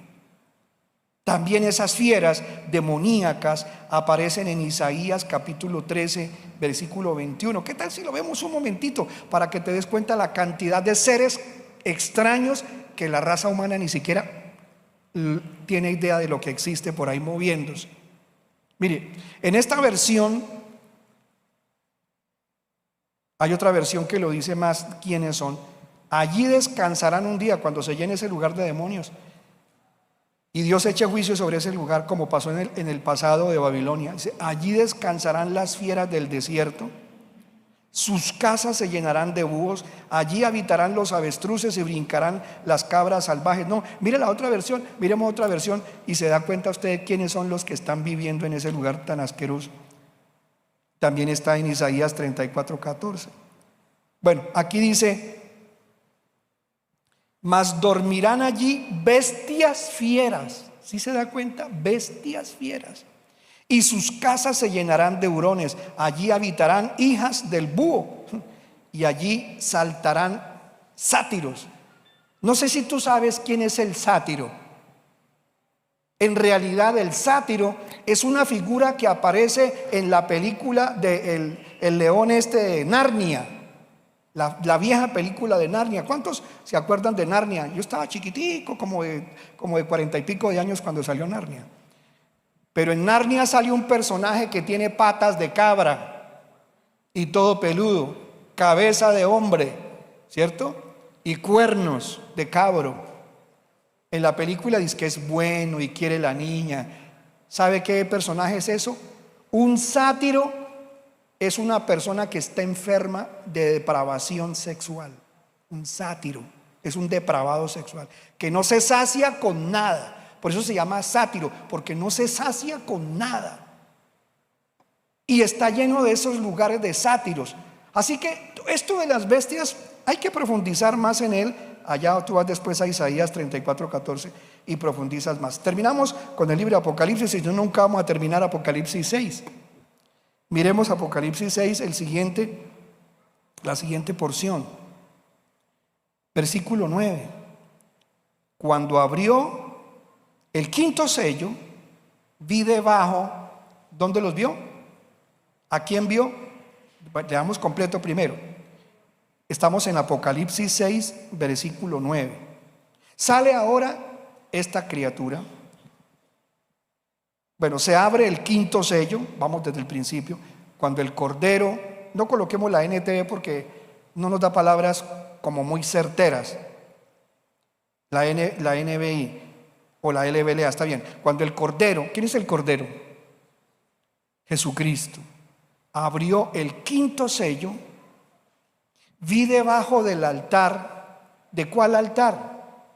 También esas fieras demoníacas aparecen en Isaías capítulo 13, versículo 21. ¿Qué tal si lo vemos un momentito para que te des cuenta la cantidad de seres extraños que la raza humana ni siquiera tiene idea de lo que existe por ahí moviéndose? Mire, en esta versión hay otra versión que lo dice más quiénes son. Allí descansarán un día, cuando se llene ese lugar de demonios, y Dios eche juicio sobre ese lugar, como pasó en el pasado de Babilonia. Dice: allí descansarán las fieras del desierto, sus casas se llenarán de búhos, allí habitarán los avestruces y brincarán las cabras salvajes. No, mire la otra versión, miremos otra versión, y se da cuenta usted quiénes son los que están viviendo en ese lugar tan asqueroso. También está en Isaías 34:14. Bueno, aquí dice: mas dormirán allí bestias fieras. ¿Sí se da cuenta? Bestias fieras. Y sus casas se llenarán de hurones. Allí habitarán hijas del búho, y allí saltarán sátiros. No sé si tú sabes quién es el sátiro. En realidad, el sátiro es una figura que aparece en la película de el león de Narnia. La vieja película de Narnia. ¿Cuántos se acuerdan de Narnia? Yo estaba chiquitico, como de 40 y pico de años cuando salió Narnia. Pero en Narnia salió un personaje que tiene patas de cabra. y todo peludo, cabeza de hombre, ¿cierto? Y cuernos de cabro. En la película dice que es bueno y quiere la niña. ¿Sabe qué personaje es eso? Un sátiro es una persona que está enferma de depravación sexual. Un sátiro es un depravado sexual que no se sacia con nada. Por eso se llama sátiro, porque no se sacia con nada. Y está lleno de esos lugares de sátiros. Así que esto de las bestias hay que profundizar más en él. Allá tú vas después a Isaías 34:14 y profundizas más. Terminamos con el libro de Apocalipsis y nunca vamos a terminar Apocalipsis 6. Miremos Apocalipsis 6, la siguiente porción. Versículo 9. Cuando abrió el quinto sello, vi debajo, ¿dónde los vio? ¿A quién vio? Leamos completo primero. Estamos en Apocalipsis 6, versículo 9. Sale ahora esta criatura. Bueno, se abre el quinto sello, vamos desde el principio, cuando el Cordero, no coloquemos la NTV porque no nos da palabras como muy certeras, la NBI o la LBLA, está bien. Cuando el Cordero, ¿quién es el Cordero? Jesucristo. Abrió el quinto sello, vi debajo del altar. ¿De cuál altar?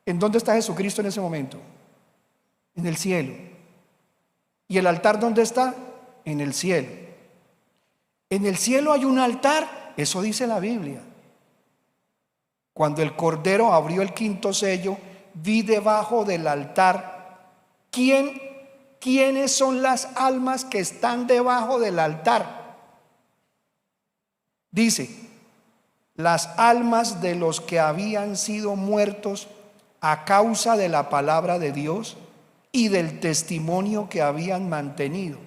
¿En dónde está Jesucristo en ese momento? En el cielo. ¿Y el altar dónde está? En el cielo. En el cielo hay un altar, eso dice la Biblia. Cuando el Cordero abrió el quinto sello, vi debajo del altar. ¿Quiénes son las almas que están debajo del altar? Dice, las almas de los que habían sido muertos a causa de la palabra de Dios y del testimonio que habían mantenido.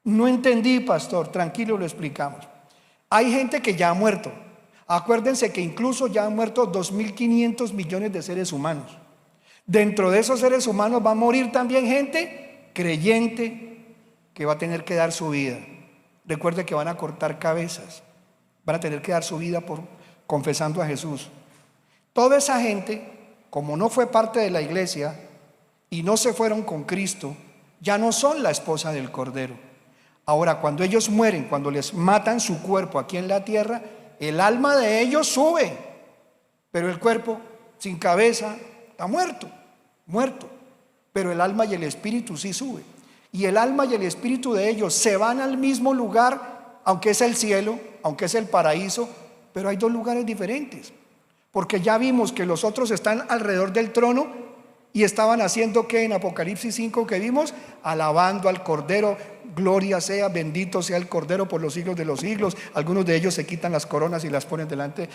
No entendí, pastor, tranquilo, lo explicamos. Hay gente que ya ha muerto. Acuérdense que incluso ya han muerto 2.500 millones de seres humanos. Dentro de esos seres humanos va a morir también gente creyente que va a tener que dar su vida. Recuerde que van a cortar cabezas, van a tener que dar su vida por confesando a Jesús. Toda esa gente, como no fue parte de la iglesia y no se fueron con Cristo, ya no son la esposa del Cordero. Ahora, cuando ellos mueren, cuando les matan su cuerpo aquí en la tierra, el alma de ellos sube, pero el cuerpo sin cabeza está muerto. Pero el alma y el espíritu sí sube. Y el alma y el espíritu de ellos se van al mismo lugar, aunque es el cielo, aunque es el paraíso, pero hay dos lugares diferentes. Porque ya vimos que los otros están alrededor del trono y estaban haciendo que en Apocalipsis 5 que vimos, alabando al Cordero, gloria sea, bendito sea el Cordero por los siglos de los siglos. Algunos de ellos se quitan las coronas y las ponen delante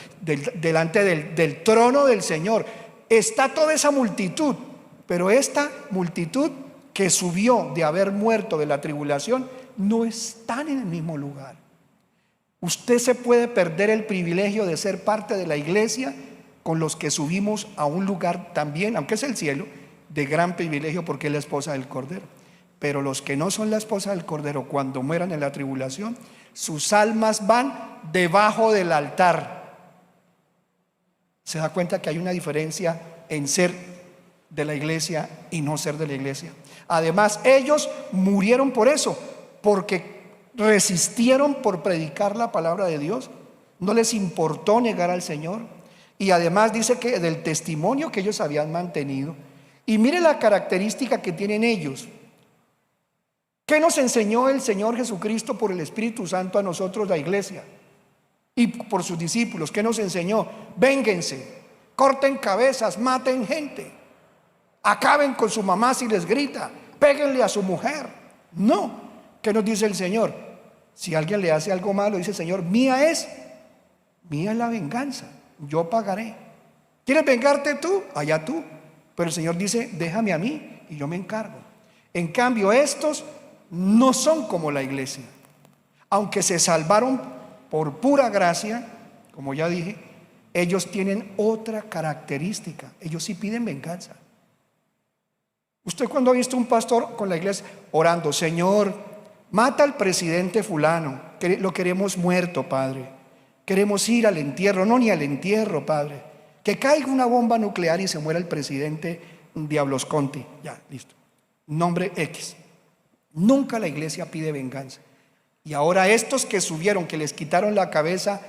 del trono del Señor. Está toda esa multitud, pero esta multitud que subió de haber muerto de la tribulación no están en el mismo lugar. Usted se puede perder el privilegio de ser parte de la iglesia con los que subimos a un lugar también, aunque es el cielo, de gran privilegio porque es la esposa del Cordero. Pero los que no son la esposa del Cordero, cuando mueran en la tribulación, sus almas van debajo del altar. ¿Se da cuenta que hay una diferencia en ser de la iglesia y no ser de la iglesia? Además, ellos murieron por eso, porque resistieron por predicar la palabra de Dios. No les importó negar al Señor. Y además dice que del testimonio que ellos habían mantenido. Y mire la característica que tienen ellos. ¿Qué nos enseñó el Señor Jesucristo por el Espíritu Santo a nosotros, la iglesia? Y por sus discípulos, ¿qué nos enseñó? Vénganse, corten cabezas, maten gente, acaben con su mamá si les grita, péguenle a su mujer. No, ¿qué nos dice el Señor? Si alguien le hace algo malo, dice el Señor, mía es la venganza, yo pagaré. ¿Quieres vengarte tú? Allá tú. Pero el Señor dice, déjame a mí y yo me encargo. En cambio, estos no son como la iglesia. Aunque se salvaron por pura gracia, como ya dije, ellos tienen otra característica. Ellos sí piden venganza. ¿Usted cuando ha visto un pastor con la iglesia orando, Señor, Mata al presidente fulano, que lo queremos muerto, Padre. Queremos ir al entierro, no ni al entierro, Padre. Que caiga una bomba nuclear y se muera el presidente Diablos Conti. Ya, listo. Nombre X. Nunca la iglesia pide venganza. Y ahora estos que subieron, que les quitaron la cabeza,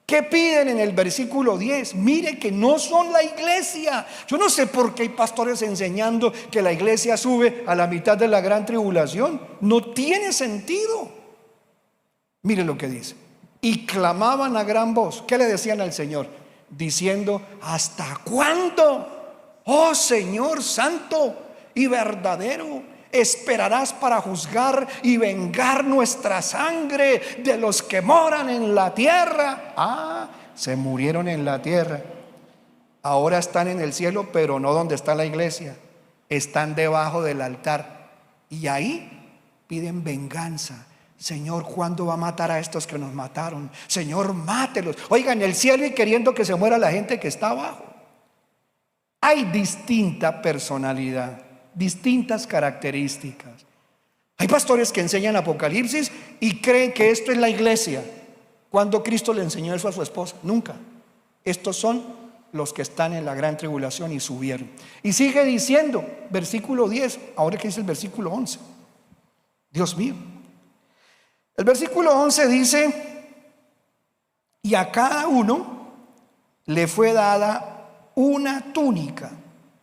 ¿qué piden en el versículo 10? Mire que no son la iglesia. Yo no sé por qué hay pastores enseñando que la iglesia sube a la mitad de la gran tribulación. No tiene sentido. Mire lo que dice. Y clamaban a gran voz. ¿Qué le decían al Señor? Diciendo: ¿hasta cuándo, oh Señor santo y verdadero, esperarás para juzgar y vengar nuestra sangre de los que moran en la tierra? Se murieron en la tierra. Ahora están en el cielo, pero no donde está la iglesia. Están debajo del altar. Y ahí piden venganza. Señor, ¿cuándo va a matar a estos que nos mataron? Señor, mátelos. Oigan, en el cielo y queriendo que se muera la gente que está abajo. Hay distinta personalidad, distintas características. Hay pastores que enseñan Apocalipsis y creen que esto es la iglesia. ¿Cuándo Cristo le enseñó eso a su esposa? Nunca. Estos son los que están en la gran tribulación y subieron. Y sigue diciendo, versículo 10, ahora que dice el versículo 11. Dios mío. El versículo 11 dice: y a cada uno le fue dada una túnica.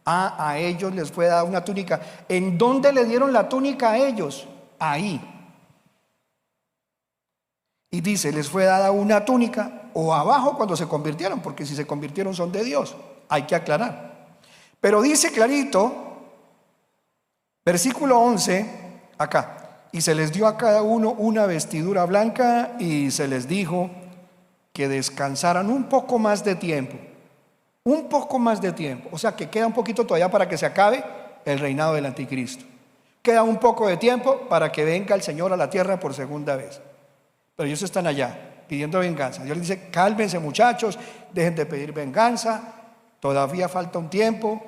A ellos les fue dada una túnica. ¿En dónde le dieron la túnica a ellos? Ahí. Y dice, les fue dada una túnica, o abajo cuando se convirtieron, porque si se convirtieron son de Dios. Hay que aclarar. Pero dice clarito, versículo 11, acá: y se les dio a cada uno una vestidura blanca y se les dijo que descansaran un poco más de tiempo. Un poco más de tiempo. O sea que queda un poquito todavía para que se acabe el reinado del anticristo. Queda un poco de tiempo para que venga el Señor a la tierra por segunda vez. Pero ellos están allá pidiendo venganza. Dios les dice: cálmense, muchachos, dejen de pedir venganza. Todavía falta un tiempo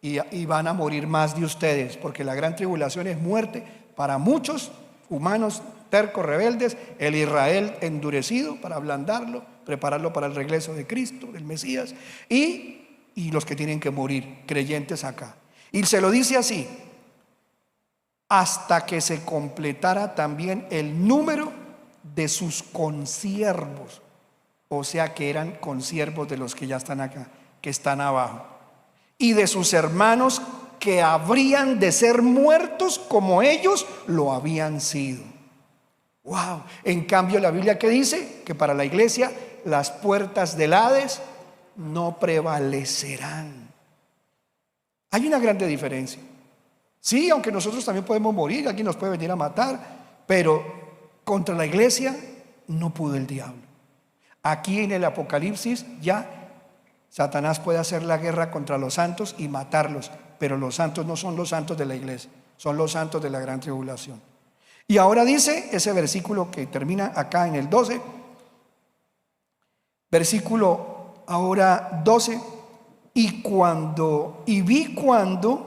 y van a morir más de ustedes, porque la gran tribulación es muerte para muchos humanos tercos, rebeldes, el Israel endurecido para ablandarlo, prepararlo para el regreso de Cristo, del Mesías, y los que tienen que morir, creyentes acá. Y se lo dice así: hasta que se completara también el número de sus consiervos. O sea que eran consiervos de los que ya están acá, que están abajo, y de sus hermanos que habrían de ser muertos como ellos lo habían sido. Wow. En cambio la Biblia, que dice que para la iglesia las puertas del Hades no prevalecerán. Hay una grande diferencia. Sí, aunque nosotros también podemos morir, alguien nos puede venir a matar, pero contra la iglesia no pudo el diablo. Aquí en el Apocalipsis ya Satanás puede hacer la guerra contra los santos y matarlos, pero los santos no son los santos de la iglesia, son los santos de la gran tribulación. Y ahora dice ese versículo que termina acá en el 12, versículo ahora 12: y vi cuando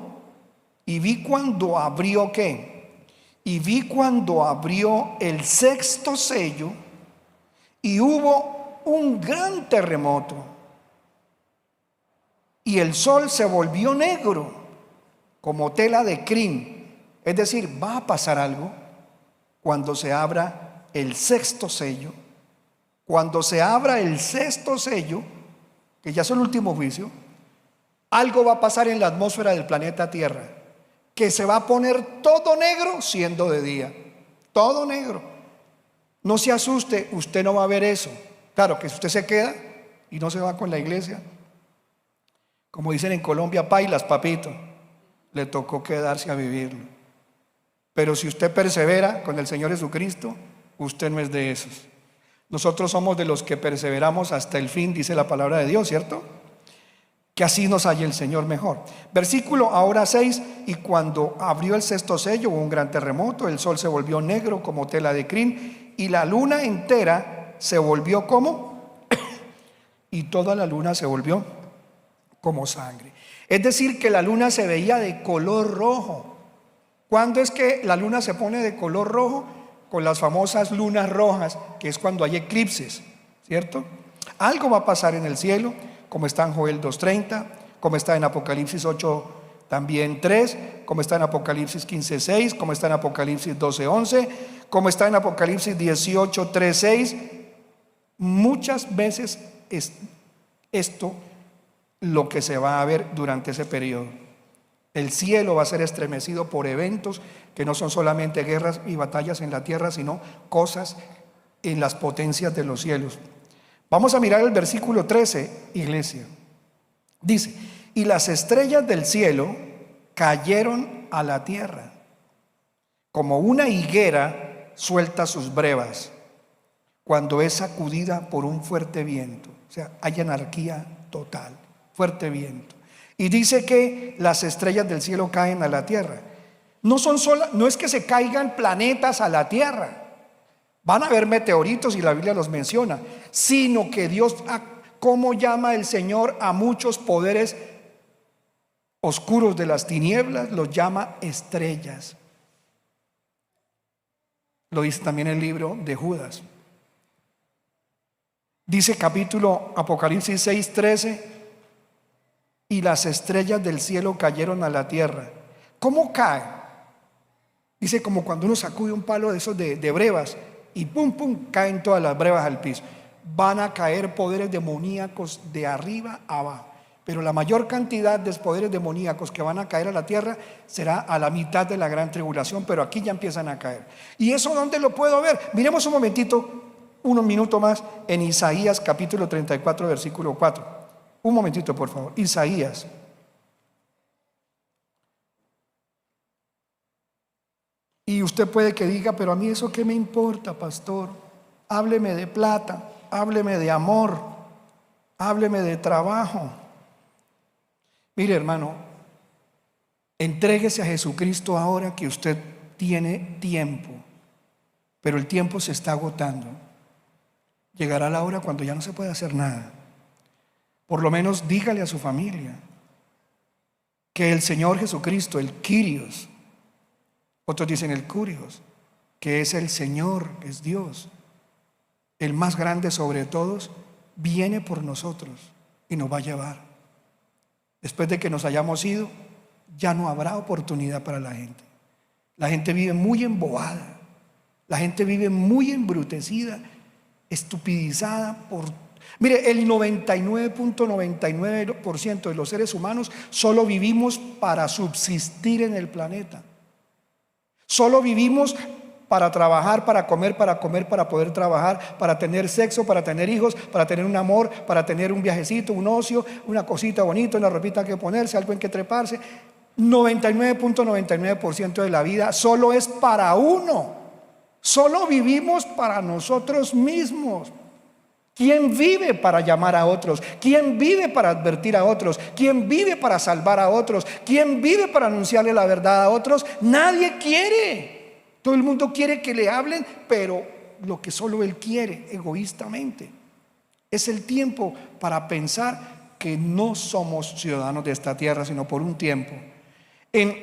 abrió ¿qué? Y vi cuando abrió el sexto sello, y hubo un gran terremoto, y el sol se volvió negro como tela de crin. Es decir, va a pasar algo cuando se abra el sexto sello. Cuando se abra el sexto sello, que ya es el último juicio, algo va a pasar en la atmósfera del planeta Tierra, que se va a poner todo negro siendo de día. Todo negro. No se asuste, usted no va a ver eso. Claro que si usted se queda y no se va con la iglesia, como dicen en Colombia, pailas, papito, le tocó quedarse a vivirlo. Pero si usted persevera con el Señor Jesucristo, usted no es de esos. Nosotros somos de los que perseveramos hasta el fin, dice la palabra de Dios, ¿cierto? Que así nos halle el Señor mejor. Versículo ahora 6: y cuando abrió el sexto sello hubo un gran terremoto, el sol se volvió negro como tela de crin, y la luna entera se volvió como y toda la luna se volvió como sangre. Es decir, que la luna se veía de color rojo. ¿Cuándo es que la luna se pone de color rojo? con las famosas lunas rojas, que es cuando hay eclipses, ¿cierto? Algo va a pasar en el cielo, como está en Joel 2:30, como está en Apocalipsis 8 también 3, como está en Apocalipsis 15:6, como está en Apocalipsis 12:11, como está en Apocalipsis 18:3-6. Muchas veces es esto lo que se va a ver durante ese periodo. El cielo va a ser estremecido por eventos que no son solamente guerras y batallas en la tierra, sino cosas en las potencias de los cielos. Vamos a mirar el versículo 13, iglesia. Dice: y las estrellas del cielo cayeron a la tierra, como una higuera suelta sus brevas cuando es sacudida por un fuerte viento. O sea, hay anarquía total, fuerte viento. Y dice que las estrellas del cielo caen a la tierra. No es que se caigan planetas a la tierra, van a haber meteoritos y la Biblia los menciona, sino que Dios, ¿cómo llama el Señor a muchos poderes oscuros de las tinieblas? Los llama estrellas. Lo dice también el libro de Judas. Dice capítulo Apocalipsis 6:13: y las estrellas del cielo cayeron a la tierra. ¿Cómo caen? Dice como cuando uno sacude un palo de esos de brevas y pum, pum, caen todas las brevas al piso. Van a caer poderes demoníacos de arriba a abajo, pero la mayor cantidad de poderes demoníacos que van a caer a la tierra será a la mitad de la gran tribulación, pero aquí ya empiezan a caer. ¿Y eso dónde lo puedo ver? Miremos un momentito, un minuto más, en Isaías capítulo 34 versículo 4. Un momentito, por favor. Isaías. Y usted puede que diga: pero a mí eso qué me importa, pastor. Hábleme de plata, hábleme de amor, hábleme de trabajo. Mire, hermano, entréguese a Jesucristo ahora que usted tiene tiempo, pero el tiempo se está agotando. Llegará la hora cuando ya no se puede hacer nada. Por lo menos dígale a su familia que el Señor Jesucristo, el Kyrios, otros dicen el Curios, que es el Señor, es Dios, el más grande sobre todos, viene por nosotros y nos va a llevar. Después de que nos hayamos ido, ya no habrá oportunidad para la gente. La gente vive muy embobada, la gente vive muy embrutecida, estupidizada por... Mire, el 99.99% de los seres humanos solo vivimos para subsistir en el planeta. Solo vivimos para trabajar, para comer, para poder trabajar, para tener sexo, para tener hijos, para tener un amor, para tener un viajecito, un ocio, una cosita bonita, una ropita que ponerse, algo en que treparse. 99.99% de la vida solo es para uno. Solo vivimos para nosotros mismos. ¿Quién vive para llamar a otros? ¿Quién vive para advertir a otros? ¿Quién vive para salvar a otros? ¿Quién vive para anunciarle la verdad a otros? Nadie quiere. Todo el mundo quiere que le hablen, pero lo que solo él quiere, egoístamente. Es el tiempo para pensar que no somos ciudadanos de esta tierra, sino por un tiempo. En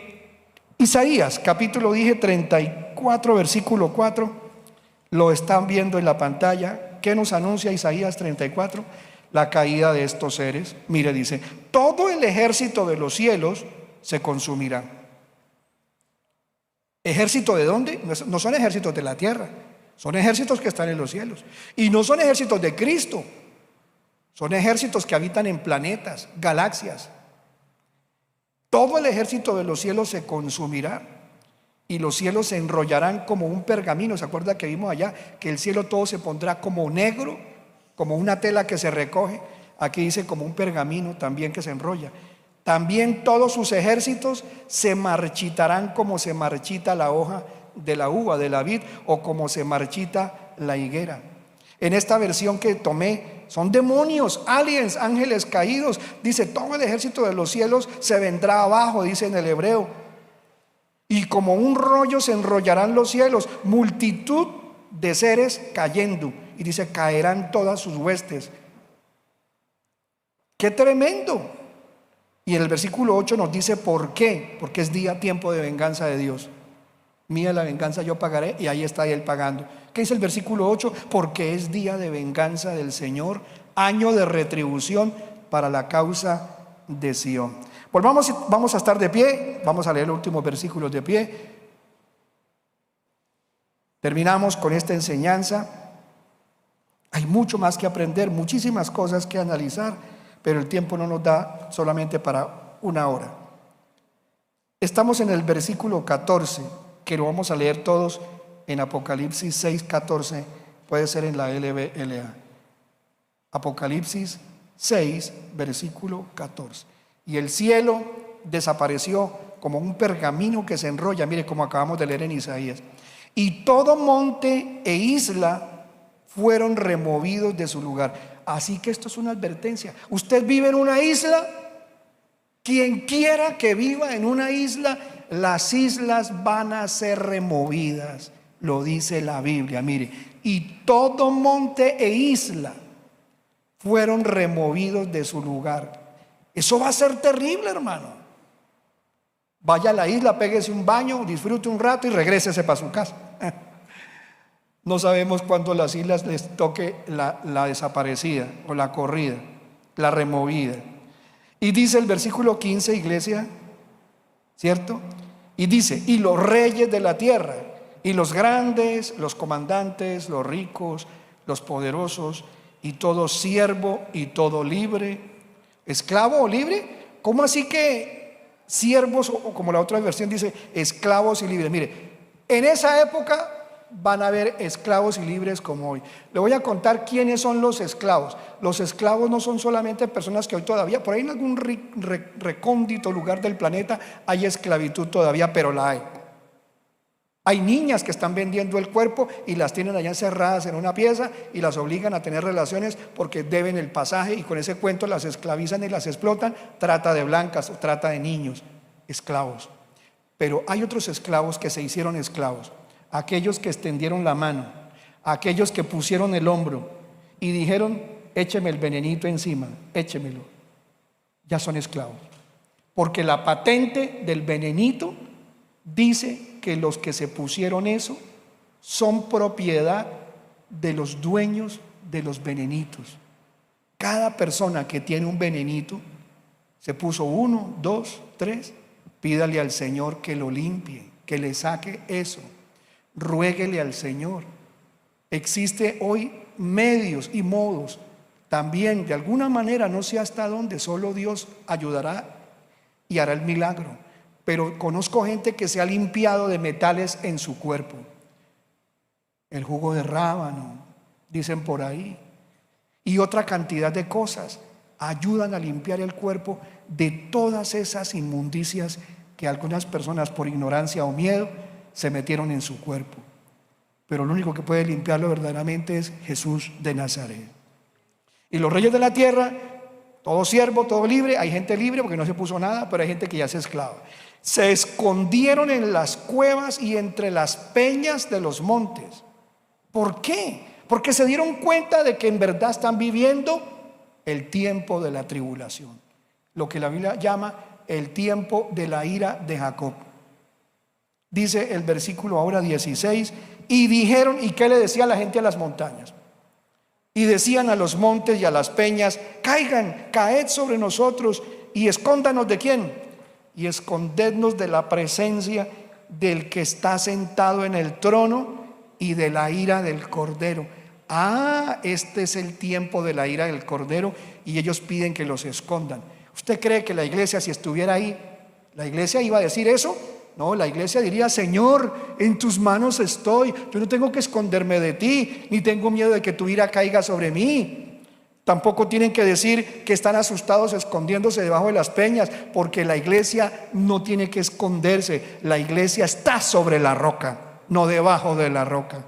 Isaías, capítulo 34, versículo 4, lo están viendo en la pantalla. ¿Qué nos anuncia Isaías 34? La caída de estos seres. Mire, dice: todo el ejército de los cielos se consumirá. ¿Ejército de dónde? No son ejércitos de la tierra, son ejércitos que están en los cielos. Y no son ejércitos de Cristo, son ejércitos que habitan en planetas, galaxias. Todo el ejército de los cielos se consumirá. Y los cielos se enrollarán como un pergamino. ¿Se acuerda que vimos allá que el cielo todo se pondrá como negro, como una tela que se recoge? Aquí dice como un pergamino también que se enrolla. También todos sus ejércitos se marchitarán como se marchita la hoja de la uva, de la vid, o como se marchita la higuera. En esta versión que tomé, son demonios, aliens, ángeles caídos. Dice: todo el ejército de los cielos se vendrá abajo, dice en el hebreo. Y como un rollo se enrollarán los cielos, multitud de seres cayendo. Y dice: caerán todas sus huestes. ¡Qué tremendo! Y en el versículo 8 nos dice por qué. Porque es tiempo de venganza de Dios. Mía la venganza, yo pagaré, y ahí está él pagando. ¿Qué dice el versículo 8? Porque es día de venganza del Señor, año de retribución para la causa de Sión. Vamos a estar de pie, vamos a leer los últimos versículos de pie. Terminamos con esta enseñanza. Hay mucho más que aprender, muchísimas cosas que analizar, pero el tiempo no nos da solamente para una hora. Estamos en el versículo 14, que lo vamos a leer todos en Apocalipsis 6:14, puede ser en la LBLA. Apocalipsis 6, versículo 14. Y el cielo desapareció como un pergamino que se enrolla, mire como acabamos de leer en Isaías. Y todo monte e isla fueron removidos de su lugar. Así que esto es una advertencia. Usted vive en una isla, quien quiera que viva en una isla, las islas van a ser removidas, lo dice la Biblia. Mire, y todo monte e isla fueron removidos de su lugar. Eso va a ser terrible, hermano. Vaya a la isla, péguese un baño, disfrute un rato y regrésese para su casa. No sabemos cuándo las islas les toque la desaparecida o la corrida, la removida. Y dice el versículo 15, iglesia, ¿cierto? Y dice, y los reyes de la tierra, y los grandes, los comandantes, los ricos, los poderosos, y todo siervo y todo libre, esclavo o libre. ¿Cómo así que siervos, o como la otra versión dice, esclavos y libres? Mire, en esa época van a haber esclavos y libres como hoy. Le voy a contar quiénes son los esclavos. Los esclavos no son solamente personas que hoy todavía, por ahí en algún recóndito lugar del planeta hay esclavitud todavía, pero la hay. Hay niñas que están vendiendo el cuerpo y las tienen allá encerradas en una pieza y las obligan a tener relaciones porque deben el pasaje, y con ese cuento las esclavizan y las explotan. Trata de blancas o trata de niños, esclavos. Pero hay otros esclavos que se hicieron esclavos, aquellos que extendieron la mano, aquellos que pusieron el hombro y dijeron, écheme el venenito encima, échemelo. Ya son esclavos, porque la patente del venenito dice que los que se pusieron eso son propiedad de los dueños de los venenitos. Cada persona que tiene un venenito, se puso 1, 2, 3, pídale al Señor que lo limpie, que le saque eso. Ruéguele al Señor. Existe hoy medios y modos también, de alguna manera, no sé hasta dónde, solo Dios ayudará y hará el milagro. Pero conozco gente que se ha limpiado de metales en su cuerpo. El jugo de rábano, dicen por ahí, y otra cantidad de cosas ayudan a limpiar el cuerpo de todas esas inmundicias que algunas personas, por ignorancia o miedo, se metieron en su cuerpo. Pero lo único que puede limpiarlo verdaderamente es Jesús de Nazaret. Y los reyes de la tierra, todo siervo, todo libre. Hay gente libre porque no se puso nada, pero hay gente que ya se esclava. Se escondieron en las cuevas y entre las peñas de los montes. ¿Por qué? Porque se dieron cuenta de que en verdad están viviendo el tiempo de la tribulación, lo que la Biblia llama el tiempo de la ira de Jacob. Dice el versículo ahora 16, y dijeron, ¿y qué le decía la gente a las montañas? Y decían a los montes y a las peñas, caigan, caed sobre nosotros y escóndanos ¿de quién? Y escondednos de la presencia del que está sentado en el trono y de la ira del Cordero. Este es el tiempo de la ira del Cordero, y ellos piden que los escondan. ¿Usted cree que la iglesia, si estuviera ahí, la iglesia iba a decir eso? No, la iglesia diría, Señor, en tus manos estoy, yo no tengo que esconderme de ti, ni tengo miedo de que tu ira caiga sobre mí. Tampoco tienen que decir que están asustados escondiéndose debajo de las peñas, porque la iglesia no tiene que esconderse. La iglesia está sobre la roca, no debajo de la roca.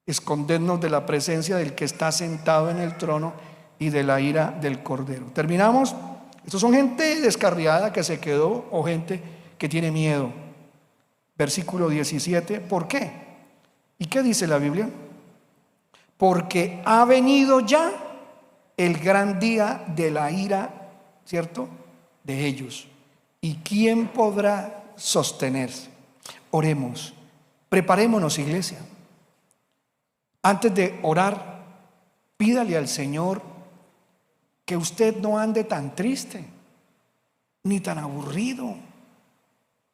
Escondernos de la presencia del que está sentado en el trono y de la ira del Cordero. Terminamos. Estos son gente descarriada que se quedó, o gente que tiene miedo. Versículo 17. ¿Por qué? ¿Y qué dice la Biblia? Porque ha venido ya el gran día de la ira, ¿cierto?, de ellos. ¿Y quién podrá sostenerse? Oremos. Preparémonos, iglesia. Antes de orar, pídale al Señor que usted no ande tan triste, ni tan aburrido,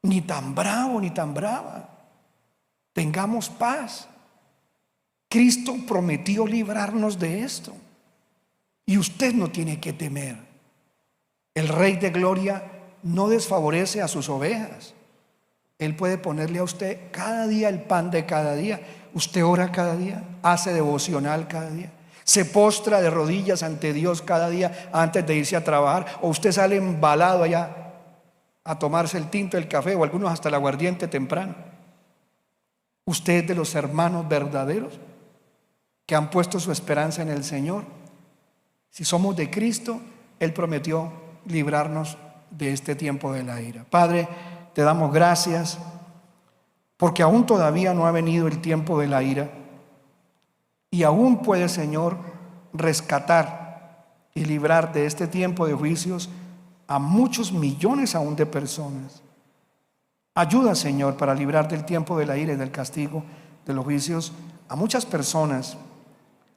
ni tan bravo, ni tan brava. Tengamos paz. Cristo prometió librarnos de esto. Y usted no tiene que temer. El Rey de Gloria no desfavorece a sus ovejas. Él puede ponerle a usted cada día el pan de cada día. Usted ora cada día, hace devocional cada día, se postra de rodillas ante Dios cada día antes de irse a trabajar, o usted sale embalado allá a tomarse el tinto, el café, o algunos hasta el aguardiente temprano. Usted es de los hermanos verdaderos que han puesto su esperanza en el Señor. Si somos de Cristo, Él prometió librarnos de este tiempo de la ira. Padre, te damos gracias porque aún todavía no ha venido el tiempo de la ira y aún puede, Señor, rescatar y librar de este tiempo de juicios a muchos millones aún de personas. Ayuda, Señor, para librar del tiempo de la ira y del castigo de los juicios a muchas personas.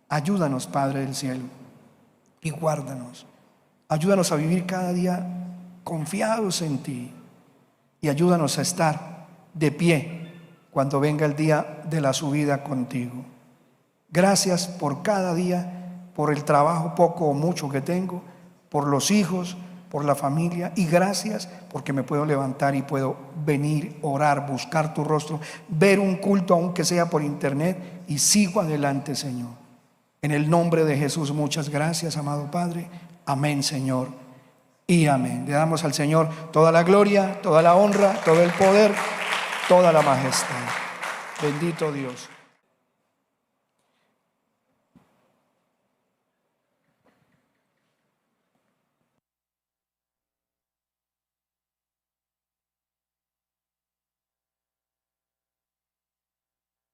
Ayúdanos, Padre del cielo, y guárdanos. Ayúdanos a vivir cada día confiados en ti y ayúdanos a estar de pie cuando venga el día de la subida contigo. Gracias por cada día, por el trabajo poco o mucho que tengo, por los hijos, por la familia, y gracias porque me puedo levantar y puedo venir, orar, buscar tu rostro, ver un culto aunque sea por internet, y sigo adelante, Señor. En el nombre de Jesús, muchas gracias, amado Padre. Amén, Señor, y amén. Le damos al Señor toda la gloria, toda la honra, todo el poder, toda la majestad. Bendito Dios.